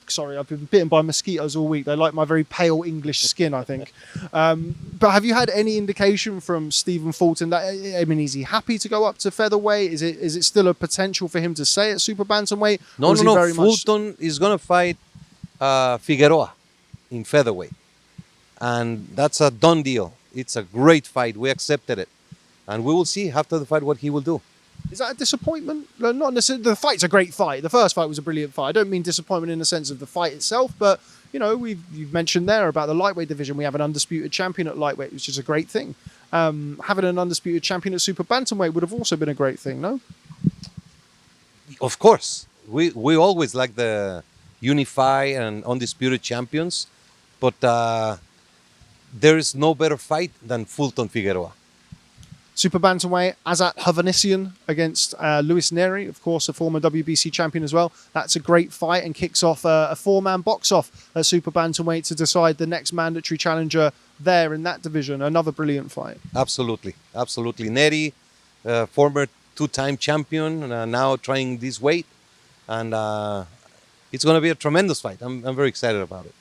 sorry, I've been bitten by mosquitoes all week. They like my very pale English skin, I think. But have you had any indication from Stephen Fulton that, I mean, is he happy to go up to featherweight? Is it still a potential for him to stay at super bantamweight? No. Fulton is going to fight Figueroa in featherweight. And that's a done deal. It's a great fight. We accepted it. And we will see after the fight what he will do. Is that a disappointment? Not necessarily. The fight's a great fight. The first fight was a brilliant fight. I don't mean disappointment in the sense of the fight itself, but you've mentioned there about the lightweight division. We have an undisputed champion at lightweight, which is a great thing. Having an undisputed champion at super bantamweight would have also been a great thing, no? Of course, we always like the unify and undisputed champions, but there is no better fight than Fulton Figueroa. Super bantamweight, Azat Hovhannissian against Luis Neri, of course, a former WBC champion as well. That's a great fight and kicks off a 4-man box-off at super bantamweight to decide the next mandatory challenger there in that division. Another brilliant fight. Absolutely. Neri, former 2-time champion, now trying this weight. And it's going to be a tremendous fight. I'm very excited about it.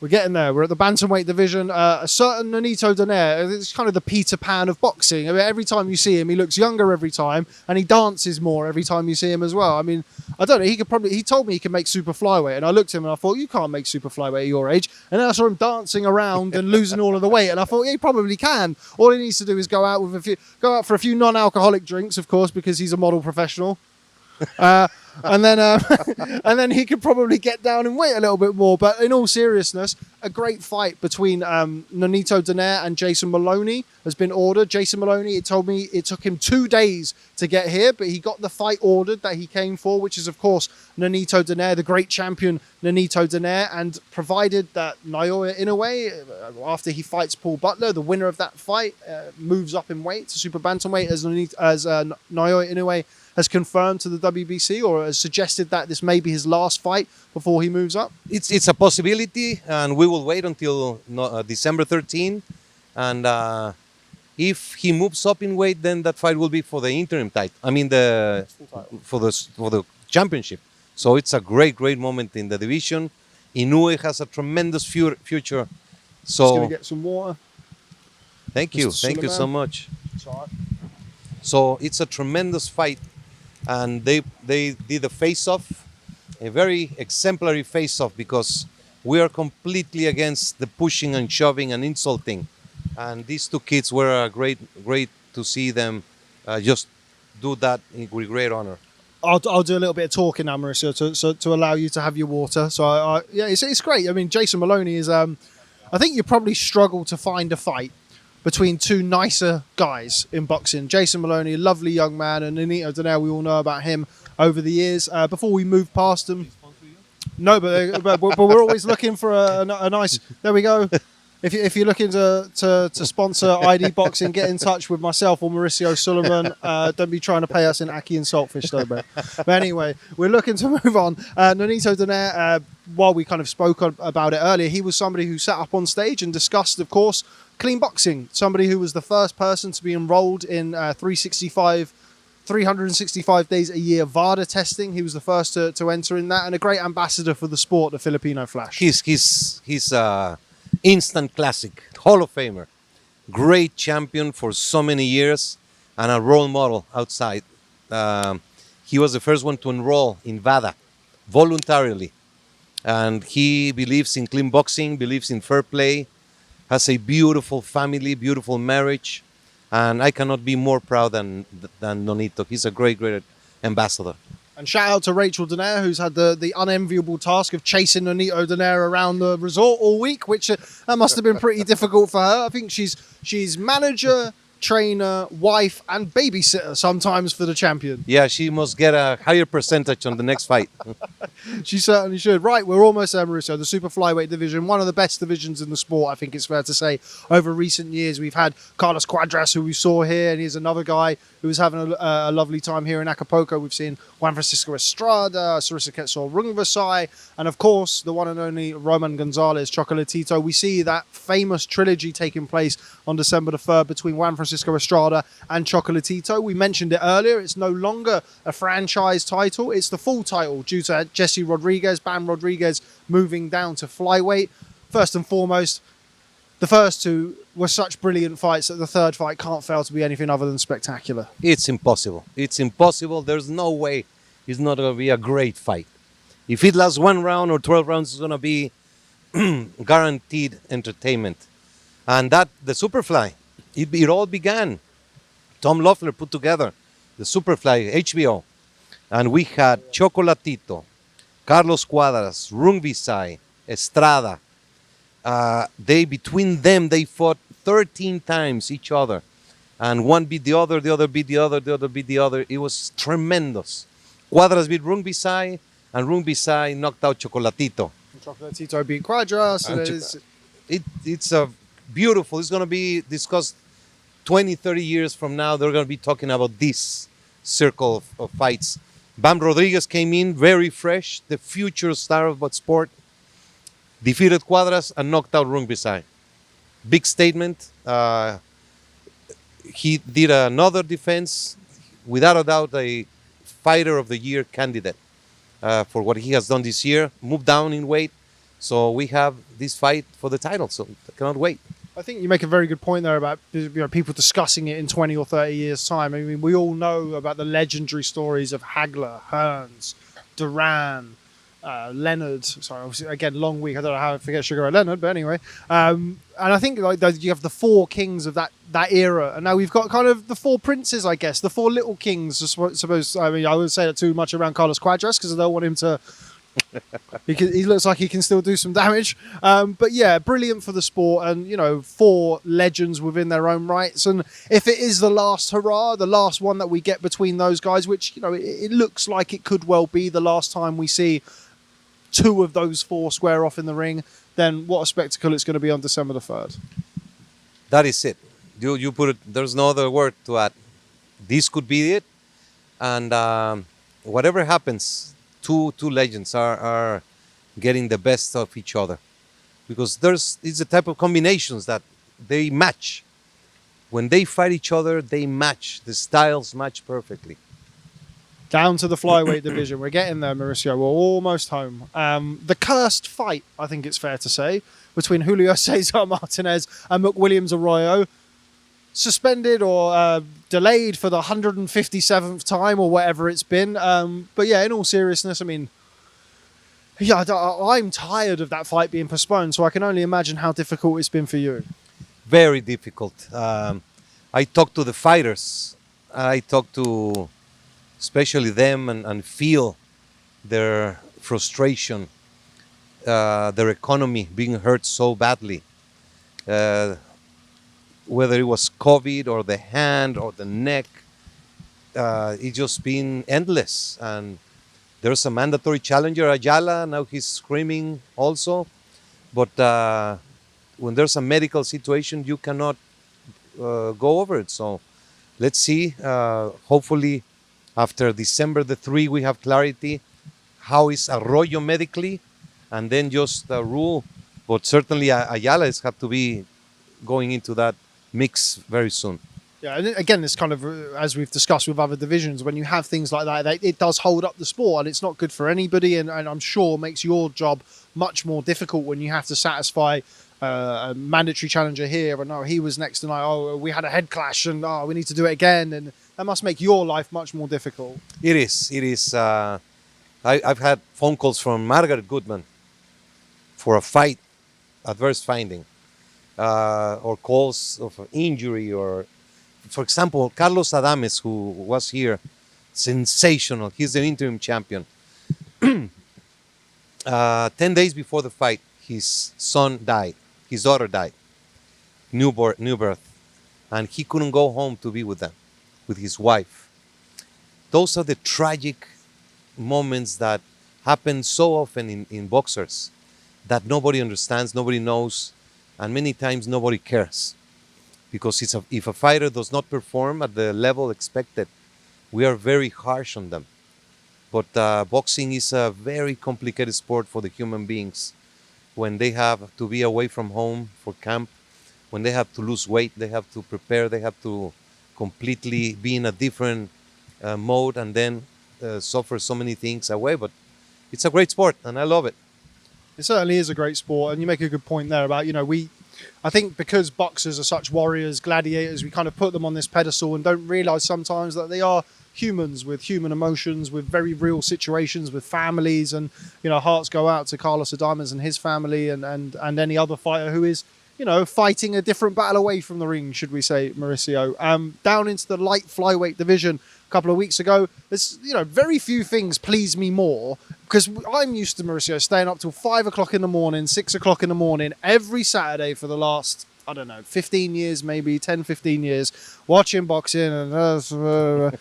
We're getting there. We're at the bantamweight division. A certain Nonito Donaire, it's kind of the Peter Pan of boxing. I mean, every time you see him, he looks younger every time, and he dances more every time you see him as well. I mean, I don't know. He told me he could make super flyweight, and I looked at him and I thought, you can't make super flyweight at your age. And then I saw him dancing around and losing all of the weight, and I thought, yeah, he probably can. All he needs to do is go out for a few non-alcoholic drinks, of course, because he's a model professional. And then he could probably get down in weight a little bit more. But in all seriousness, a great fight between Nonito Donaire and Jason Maloney has been ordered. Jason Maloney, it told me it took him 2 days to get here, but he got the fight ordered that he came for, which is, of course, Nonito Donaire, the great champion Nonito Donaire. And provided that Naoya Inoue, after he fights Paul Budler, the winner of that fight, moves up in weight to super bantamweight, as Naoya Inoue has confirmed to the WBC, or has suggested that this may be his last fight before he moves up? It's a possibility, and we will wait until December 13. And if he moves up in weight, then that fight will be for the interim title. I mean, for the championship. So it's a great moment in the division. Inoue has a tremendous future. So just gonna get some water. Thank you so much. So it's a tremendous fight. And they did a face-off, a very exemplary face-off, because we are completely against the pushing and shoving and insulting. And these two kids were great to see them just do that with great honor. I'll do a little bit of talking now, Mauricio, to allow you to have your water. So yeah, it's great. I mean, Jason Maloney is. I think you probably struggle to find a fight between two nicer guys in boxing. Jason Maloney, a lovely young man, and Nonito Donaire, we all know about him over the years. Before we move past him, no, but we're always looking for a nice. There we go. If you're looking to sponsor ID Boxing, get in touch with myself or Mauricio Sulaiman. Don't be trying to pay us in ackee and saltfish, though, bro. But anyway, we're looking to move on. Nonito Donaire, while we kind of spoke about it earlier, he was somebody who sat up on stage and discussed, of course, clean boxing. Somebody who was the first person to be enrolled in 365 days a year VADA testing. He was the first to enter in that, and a great ambassador for the sport, the Filipino Flash. He's instant classic, Hall of Famer, great champion for so many years, and a role model outside. He was the first one to enroll in VADA voluntarily, and he believes in clean boxing, believes in fair play, has a beautiful family, beautiful marriage, and I cannot be more proud than Nonito. He's a great ambassador. And shout out to Rachel Donaire, who's had the unenviable task of chasing Nonito Donaire around the resort all week, which that must have been pretty difficult for her. I think she's manager, trainer, wife, and babysitter sometimes for the champion. Yeah, she must get a higher percentage on the next fight. She certainly should. Right, we're almost there, Mauricio. The super flyweight division, one of the best divisions in the sport, I think it's fair to say. Over recent years, we've had Carlos Cuadras, who we saw here, and he's another guy who was having a lovely time here in Acapulco. We've seen Juan Francisco Estrada, Sarissa Quetzal Rungvisai, and of course, the one and only Roman Gonzalez, Chocolatito. We see that famous trilogy taking place on December the 3rd between Juan Francisco Estrada and Chocolatito. We mentioned it earlier. It's no longer a franchise title. It's the full title due to Jesse Rodriguez, Bam Rodriguez, moving down to flyweight. First and foremost, the first two were such brilliant fights that the third fight can't fail to be anything other than spectacular. It's impossible. It's impossible. There's no way it's not going to be a great fight. If it lasts 1 round or 12 rounds, it's going to be guaranteed entertainment. And that, the Superfly, it all began. Tom Loeffler put together the Superfly HBO. And we had Chocolatito, Carlos Cuadras, Rungvisai, Estrada. Between them, they fought 13 times each other. And one beat the other beat the other, the other beat the other. It was tremendous. Cuadras beat Rungvisai, and Rungvisai knocked out Chocolatito. Chocolatito beat Cuadras. It's a beautiful. It's going to be discussed 20, 30 years from now. They're going to be talking about this circle of fights. Bam Rodriguez came in very fresh, the future star of that sport. Defeated Cuadras and knocked out Rungvisai. Big statement. He did another defense, without a doubt, a fighter of the year candidate. for what he has done this year, moved down in weight. So we have this fight for the title, so I cannot wait. I think you make a very good point there about people discussing it in 20 or 30 years' time. I mean, we all know about the legendary stories of Hagler, Hearns, Duran, Leonard. Sorry, obviously, again, long week. I don't know how I forget Sugar Ray Leonard, but anyway. And I think like you have the four kings of that era, and now we've got kind of the four princes, I guess, the four little kings. I suppose. I mean, I wouldn't say that too much around Carlos Cuadras because I don't want him to. He looks like he can still do some damage, but yeah, brilliant for the sport, and four legends within their own rights. And if it is the last hurrah, the last one that we get between those guys, which it looks like it could well be the last time we see two of those four square off in the ring, then what a spectacle it's going to be on December the 3rd. That is it. You put it. There's no other word to add. This could be it, and whatever happens. Two legends are getting the best of each other, because it's the type of combinations that they match. When they fight each other, they match. The styles match perfectly. Down to the flyweight division. We're getting there, Mauricio. We're almost home. The cursed fight, I think it's fair to say, between Julio Cesar Martinez and McWilliams Arroyo. Suspended or delayed for the 157th time or whatever it's been. But yeah, in all seriousness, I mean, yeah, I'm tired of that fight being postponed, so I can only imagine how difficult it's been for you. Very difficult. I talked to the fighters. I talked to especially them and feel their frustration, their economy being hurt so badly. Whether it was COVID or the hand or the neck, it's just been endless. And there's a mandatory challenger, Ayala. Now he's screaming also. But when there's a medical situation, you cannot go over it. So let's see. Hopefully, after December the 3, we have clarity. How is Arroyo medically? And then just rule. But certainly, Ayala has had to be going into that mix very soon. Yeah, and again, it's kind of, as we've discussed with other divisions, when you have things like that, it does hold up the sport, and it's not good for anybody, and I'm sure makes your job much more difficult when you have to satisfy a mandatory challenger here, and he was next tonight, we had a head clash, and we need to do it again, and that must make your life much more difficult. It is. I've had phone calls from Margaret Goodman for a fight, adverse finding. Or calls of injury, or, for example, Carlos Adames, who was here, sensational. He's the interim champion. 10 days before the fight, his son died. His daughter died. New birth. And he couldn't go home to be with them, with his wife. Those are the tragic moments that happen so often in boxers that nobody understands, nobody knows. And many times nobody cares, because if a fighter does not perform at the level expected, we are very harsh on them. But boxing is a very complicated sport for the human beings. When they have to be away from home for camp, when they have to lose weight, they have to prepare, they have to completely be in a different mode, and then suffer so many things away. But it's a great sport, and I love it. It certainly is a great sport, and you make a good point there about, I think because boxers are such warriors, gladiators, we kind of put them on this pedestal and don't realise sometimes that they are humans with human emotions, with very real situations, with families, and, hearts go out to Carlos Adames and his family and any other fighter who is, fighting a different battle away from the ring, should we say, Mauricio. Down into the light flyweight division a couple of weeks ago, there's, very few things please me more, because I'm used to, Mauricio, staying up till 5 o'clock in the morning, 6 o'clock in the morning, every Saturday for the last, 15 years, maybe 10, 15 years, watching boxing and...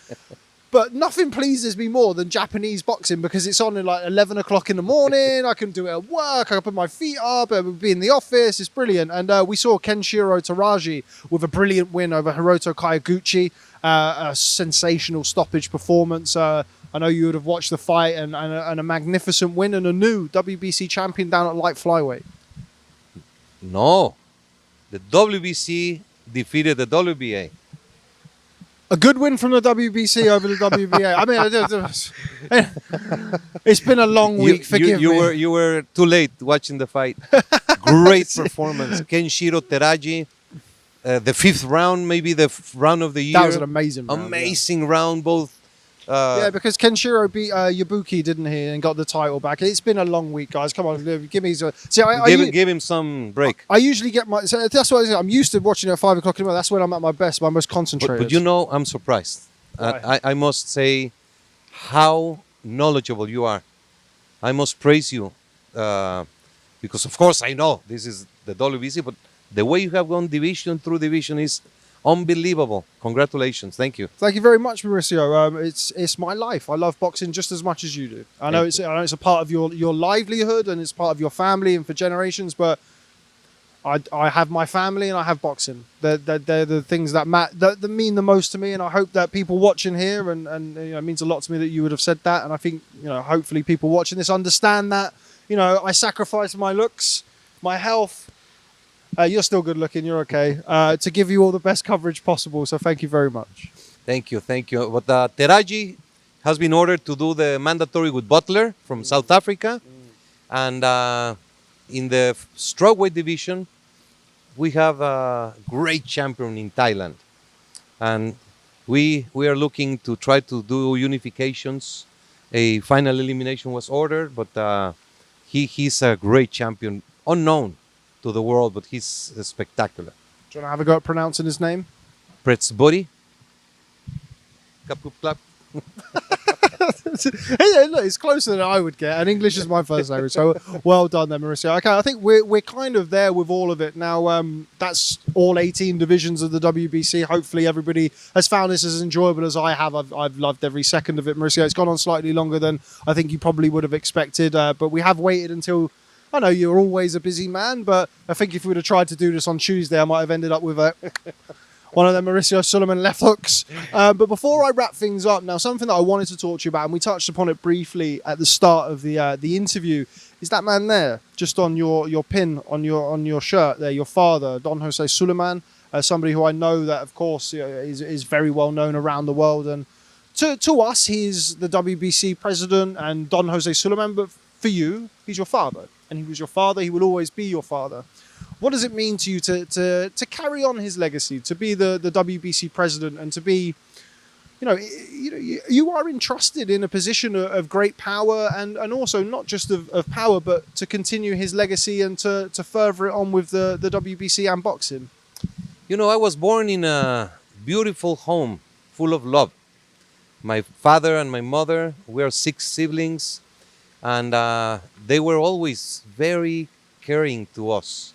But nothing pleases me more than Japanese boxing, because it's on at like 11 o'clock in the morning. I can do it at work. I can put my feet up. I be in the office. It's brilliant. And we saw Kenshiro Taraji with a brilliant win over Hiroto Kayaguchi. A sensational stoppage performance. I know you would have watched the fight, and a magnificent win, and a new WBC champion down at light flyweight. No. The WBC defeated the WBA. A good win from the WBC over the WBA. I mean, it's been a long week. Forgive me. You were too late watching the fight. Great performance. Kenshiro Teraji, the fifth round, maybe the round of the year. That was an amazing round. Amazing round, both. Yeah, because Kenshiro beat Yabuki, didn't he, and got the title back. It's been a long week, guys. Come on, give me. Give him some break. I usually get my. So that's what I'm used to watching at 5 o'clock in the morning. That's when I'm at my best, my most concentrated. But you know, I'm surprised. I must say how knowledgeable you are. I must praise you because, of course, I know this is the WBC, but the way you have gone division through division is unbelievable. Congratulations. Thank you. Thank you very much, Mauricio. It's my life. I love boxing just as much as you do. I know it's a part of your livelihood and it's part of your family and for generations, but I have my family and I have boxing. They're the things that that mean the most to me, and I hope that people watching here and you know, it means a lot to me that you would have said that, and I think, you know, hopefully people watching this understand that, you know, I sacrificed my looks, my health. You're still good looking. You're okay. To give you all the best coverage possible. So thank you very much. Thank you. But Teraji has been ordered to do the mandatory with Budler from South Africa. And in the strawweight division, we have a great champion in Thailand. And we are looking to try to do unifications. A final elimination was ordered, but he's a great champion, unknown to the world, but he's spectacular. Do you want to have a go at pronouncing his name? Pretzbody. Kapuplap. Hey, look, it's closer than I would get, and English is my first language, so well done there, Mauricio. Okay, I think we're kind of there with all of it now. That's all 18 divisions of the WBC. Hopefully everybody has found this as enjoyable as I have. I've loved every second of it, Mauricio. It's gone on slightly longer than I think you probably would have expected, but we have waited until... I know you're always a busy man, but I think if we would have tried to do this on Tuesday, I might have ended up with one of them Mauricio Sulaiman left hooks. But before I wrap things up, now something that I wanted to talk to you about, and we touched upon it briefly at the start of the interview, is that man there, just on your pin on your shirt there, your father, Don Jose Sulaiman, somebody who I know that, of course, is very well known around the world, and to us, he's the WBC president and Don Jose Sulaiman, but for you, he's your father. And he was your father. He will always be your father. What does it mean to you to carry on his legacy, to be the WBC president, and to be, you are entrusted in a position of great power, and also not just of power, but to continue his legacy and to further it on with the WBC and boxing? You know, I was born in a beautiful home full of love. My father and my mother, we are 6 siblings. And they were always very caring to us.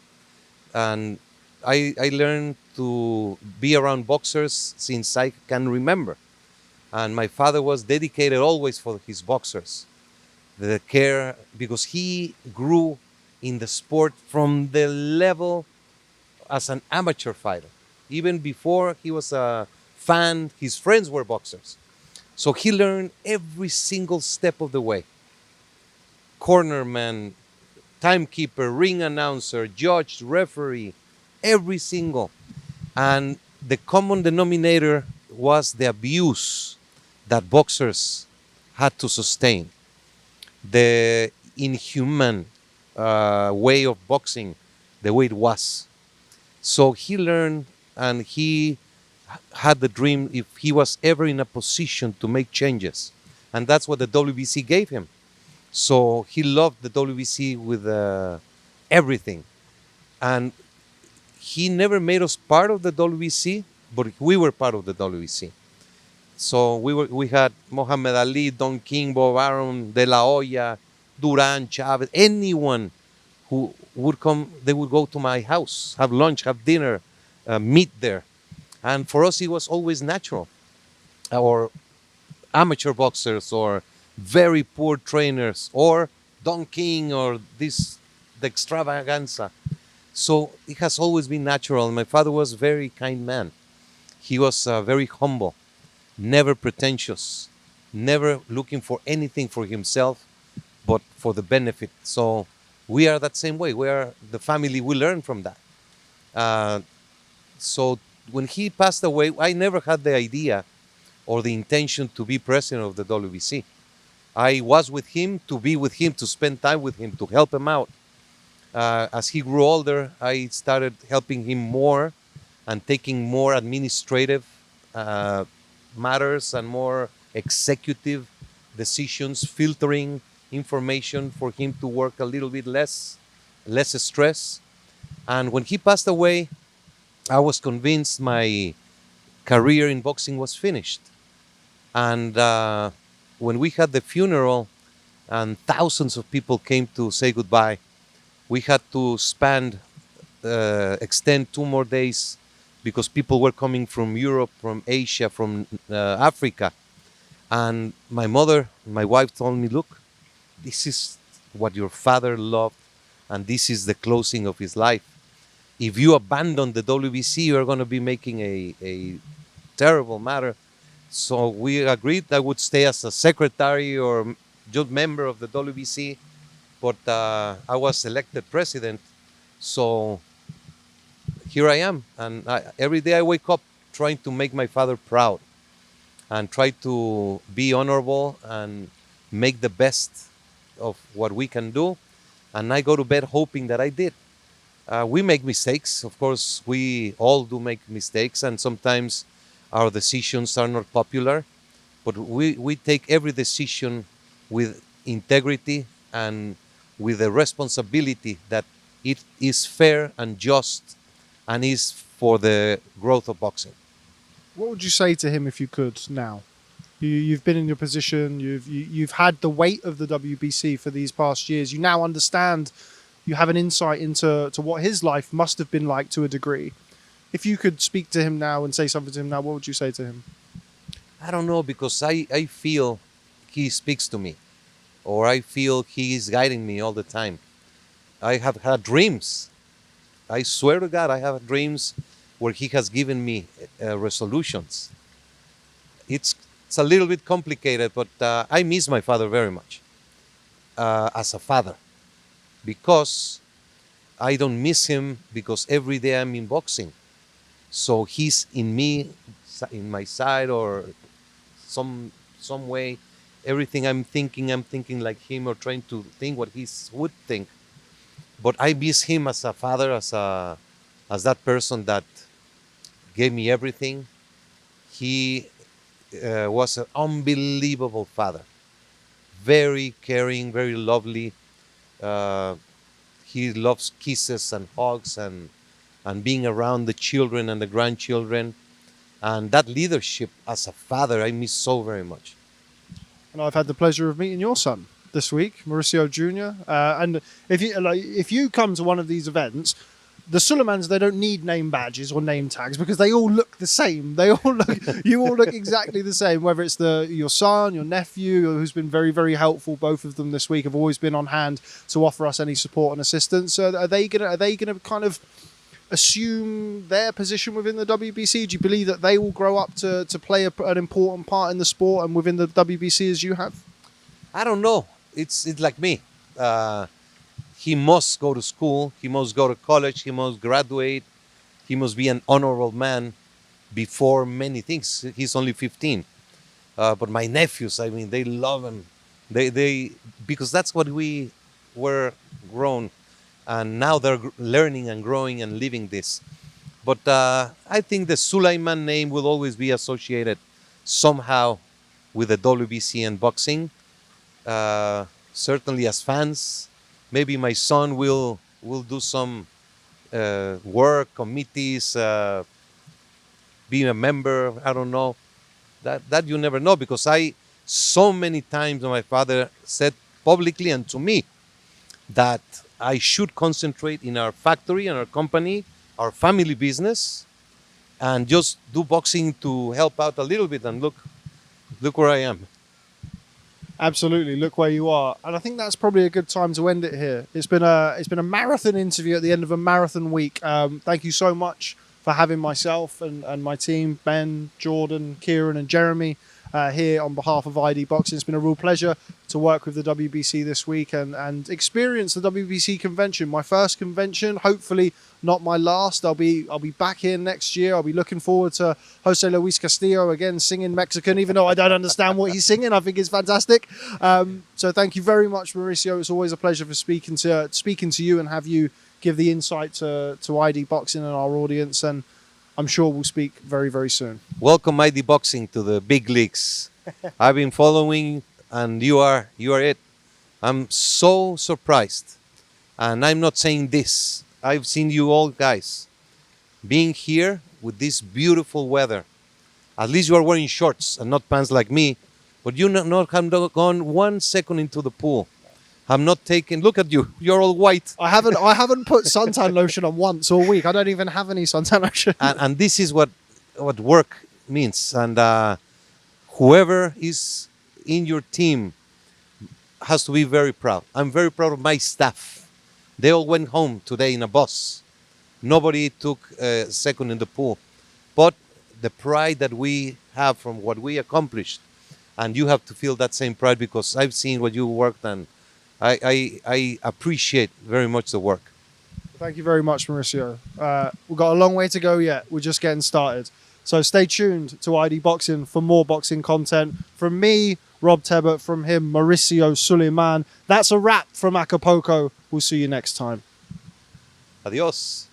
And I learned to be around boxers since I can remember. And my father was dedicated always for his boxers. The care, because he grew in the sport from the level as an amateur fighter. Even before he was a fan, his friends were boxers. So he learned every single step of the way. Cornerman, timekeeper, ring announcer, judge, referee, every single. And the common denominator was the abuse that boxers had to sustain. The inhuman way of boxing, the way it was. So he learned, and he had the dream if he was ever in a position to make changes. And that's what the WBC gave him. So he loved the WBC with everything. And he never made us part of the WBC, but we were part of the WBC. So we had Muhammad Ali, Don King, Bob Arum, De La Hoya, Duran, Chavez, anyone who would come, they would go to my house, have lunch, have dinner, meet there. And for us, it was always natural. Or amateur boxers, or very poor trainers, or Don King, or the extravaganza. So it has always been natural. My father was a very kind man. He was very humble, never pretentious, never looking for anything for himself, but for the benefit. So we are that same way. We are the family. We learn from that. So when he passed away, I never had the idea or the intention to be president of the WBC. I was with him, to be with him, to spend time with him, to help him out. As he grew older, I started helping him more and taking more administrative matters and more executive decisions, filtering information for him to work a little bit less stress. And when he passed away, I was convinced my career in boxing was finished. And when we had the funeral and thousands of people came to say goodbye, we had to extend 2 more days because people were coming from Europe, from Asia, from Africa. And my mother, my wife told me, look, this is what your father loved, and this is the closing of his life. If you abandon the WBC, you're going to be making a terrible matter. So we agreed I would stay as a secretary or just member of the WBC, but I was elected president. So here I am, and every day I wake up trying to make my father proud and try to be honorable and make the best of what we can do. And I go to bed hoping that I did. We make mistakes. Of course, we all do make mistakes, and sometimes our decisions are not popular. But we take every decision with integrity and with the responsibility that it is fair and just and is for the growth of boxing. What would you say to him if you could now? You've been in your position, you've had the weight of the WBC for these past years. You now understand, you have an insight into what his life must have been like to a degree. If you could speak to him now and say something to him now, what would you say to him? I don't know, because I feel he speaks to me, or I feel he is guiding me all the time. I have had dreams. I swear to God, I have dreams where he has given me resolutions. It's a little bit complicated, but I miss my father very much as a father, because I don't miss him because every day I'm in boxing. So he's in me, in my side, or some way. Everything I'm thinking like him, or trying to think what he would think. But I miss him as a father, as that person that gave me everything. He was an unbelievable father. Very caring, very lovely. He loves kisses and hugs and being around the children and the grandchildren. And that leadership as a father, I miss so very much. And I've had the pleasure of meeting your son this week, Mauricio Jr. And if you come to one of these events, the Suleimans, they don't need name badges or name tags because they all look the same. You all look exactly the same. Whether it's your son, your nephew, who's been very, very helpful, both of them this week have always been on hand to offer us any support and assistance. So are they gonna kind of assume their position within the WBC? Do you believe that they will grow up to play an important part in the sport and within the WBC as you have? I don't know. It's like me. He must go to school. He must go to college. He must graduate. He must be an honorable man before many things. He's only 15. But my nephews, I mean, they love him. They because that's what we were grown. And now they're learning and growing and living this. But I think the Sulaiman name will always be associated somehow with the WBC and boxing. Certainly as fans, maybe my son will do some work, committees, be a member. I don't know. That you never know, because so many times my father said publicly and to me that I should concentrate in our factory and our company, our family business, and just do boxing to help out a little bit. And look where I am. Absolutely, look where you are, and I think that's probably a good time to end it here. It's been a marathon interview at the end of a marathon week. Thank you so much for having myself and my team, Ben, Jordan, Kieran, and Jeremy, here on behalf of ID Boxing. It's been a real pleasure to work with the WBC this week and experience the WBC convention. My first convention, hopefully not my last. I'll be back here next year. I'll be looking forward to Jose Luis Castillo again singing Mexican, even though I don't understand what he's singing. I think it's fantastic. So thank you very much, Mauricio. It's always a pleasure for speaking to you and have you give the insight to ID Boxing and our audience. And I'm sure we'll speak very, very soon. Welcome ID Boxing to the big leagues. I've been following, and you are it. I'm so surprised, and I'm not saying this. I've seen you all guys being here with this beautiful weather. At least you are wearing shorts and not pants like me, but you not have gone 1 second into the pool. I'm not taking. Look at you. You're all white. I haven't put suntan lotion on once all week. I don't even have any suntan lotion. And this is what work means. And whoever is in your team has to be very proud. I'm very proud of my staff. They all went home today in a bus. Nobody took a second in the pool. But the pride that we have from what we accomplished, and you have to feel that same pride because I've seen what you worked on. I appreciate very much the work. Thank you very much, Mauricio. We've got a long way to go yet. We're just getting started. So stay tuned to ID Boxing for more boxing content. From me, Rob Tebbutt, from him, Mauricio Sulaiman. That's a wrap from Acapulco. We'll see you next time. Adios.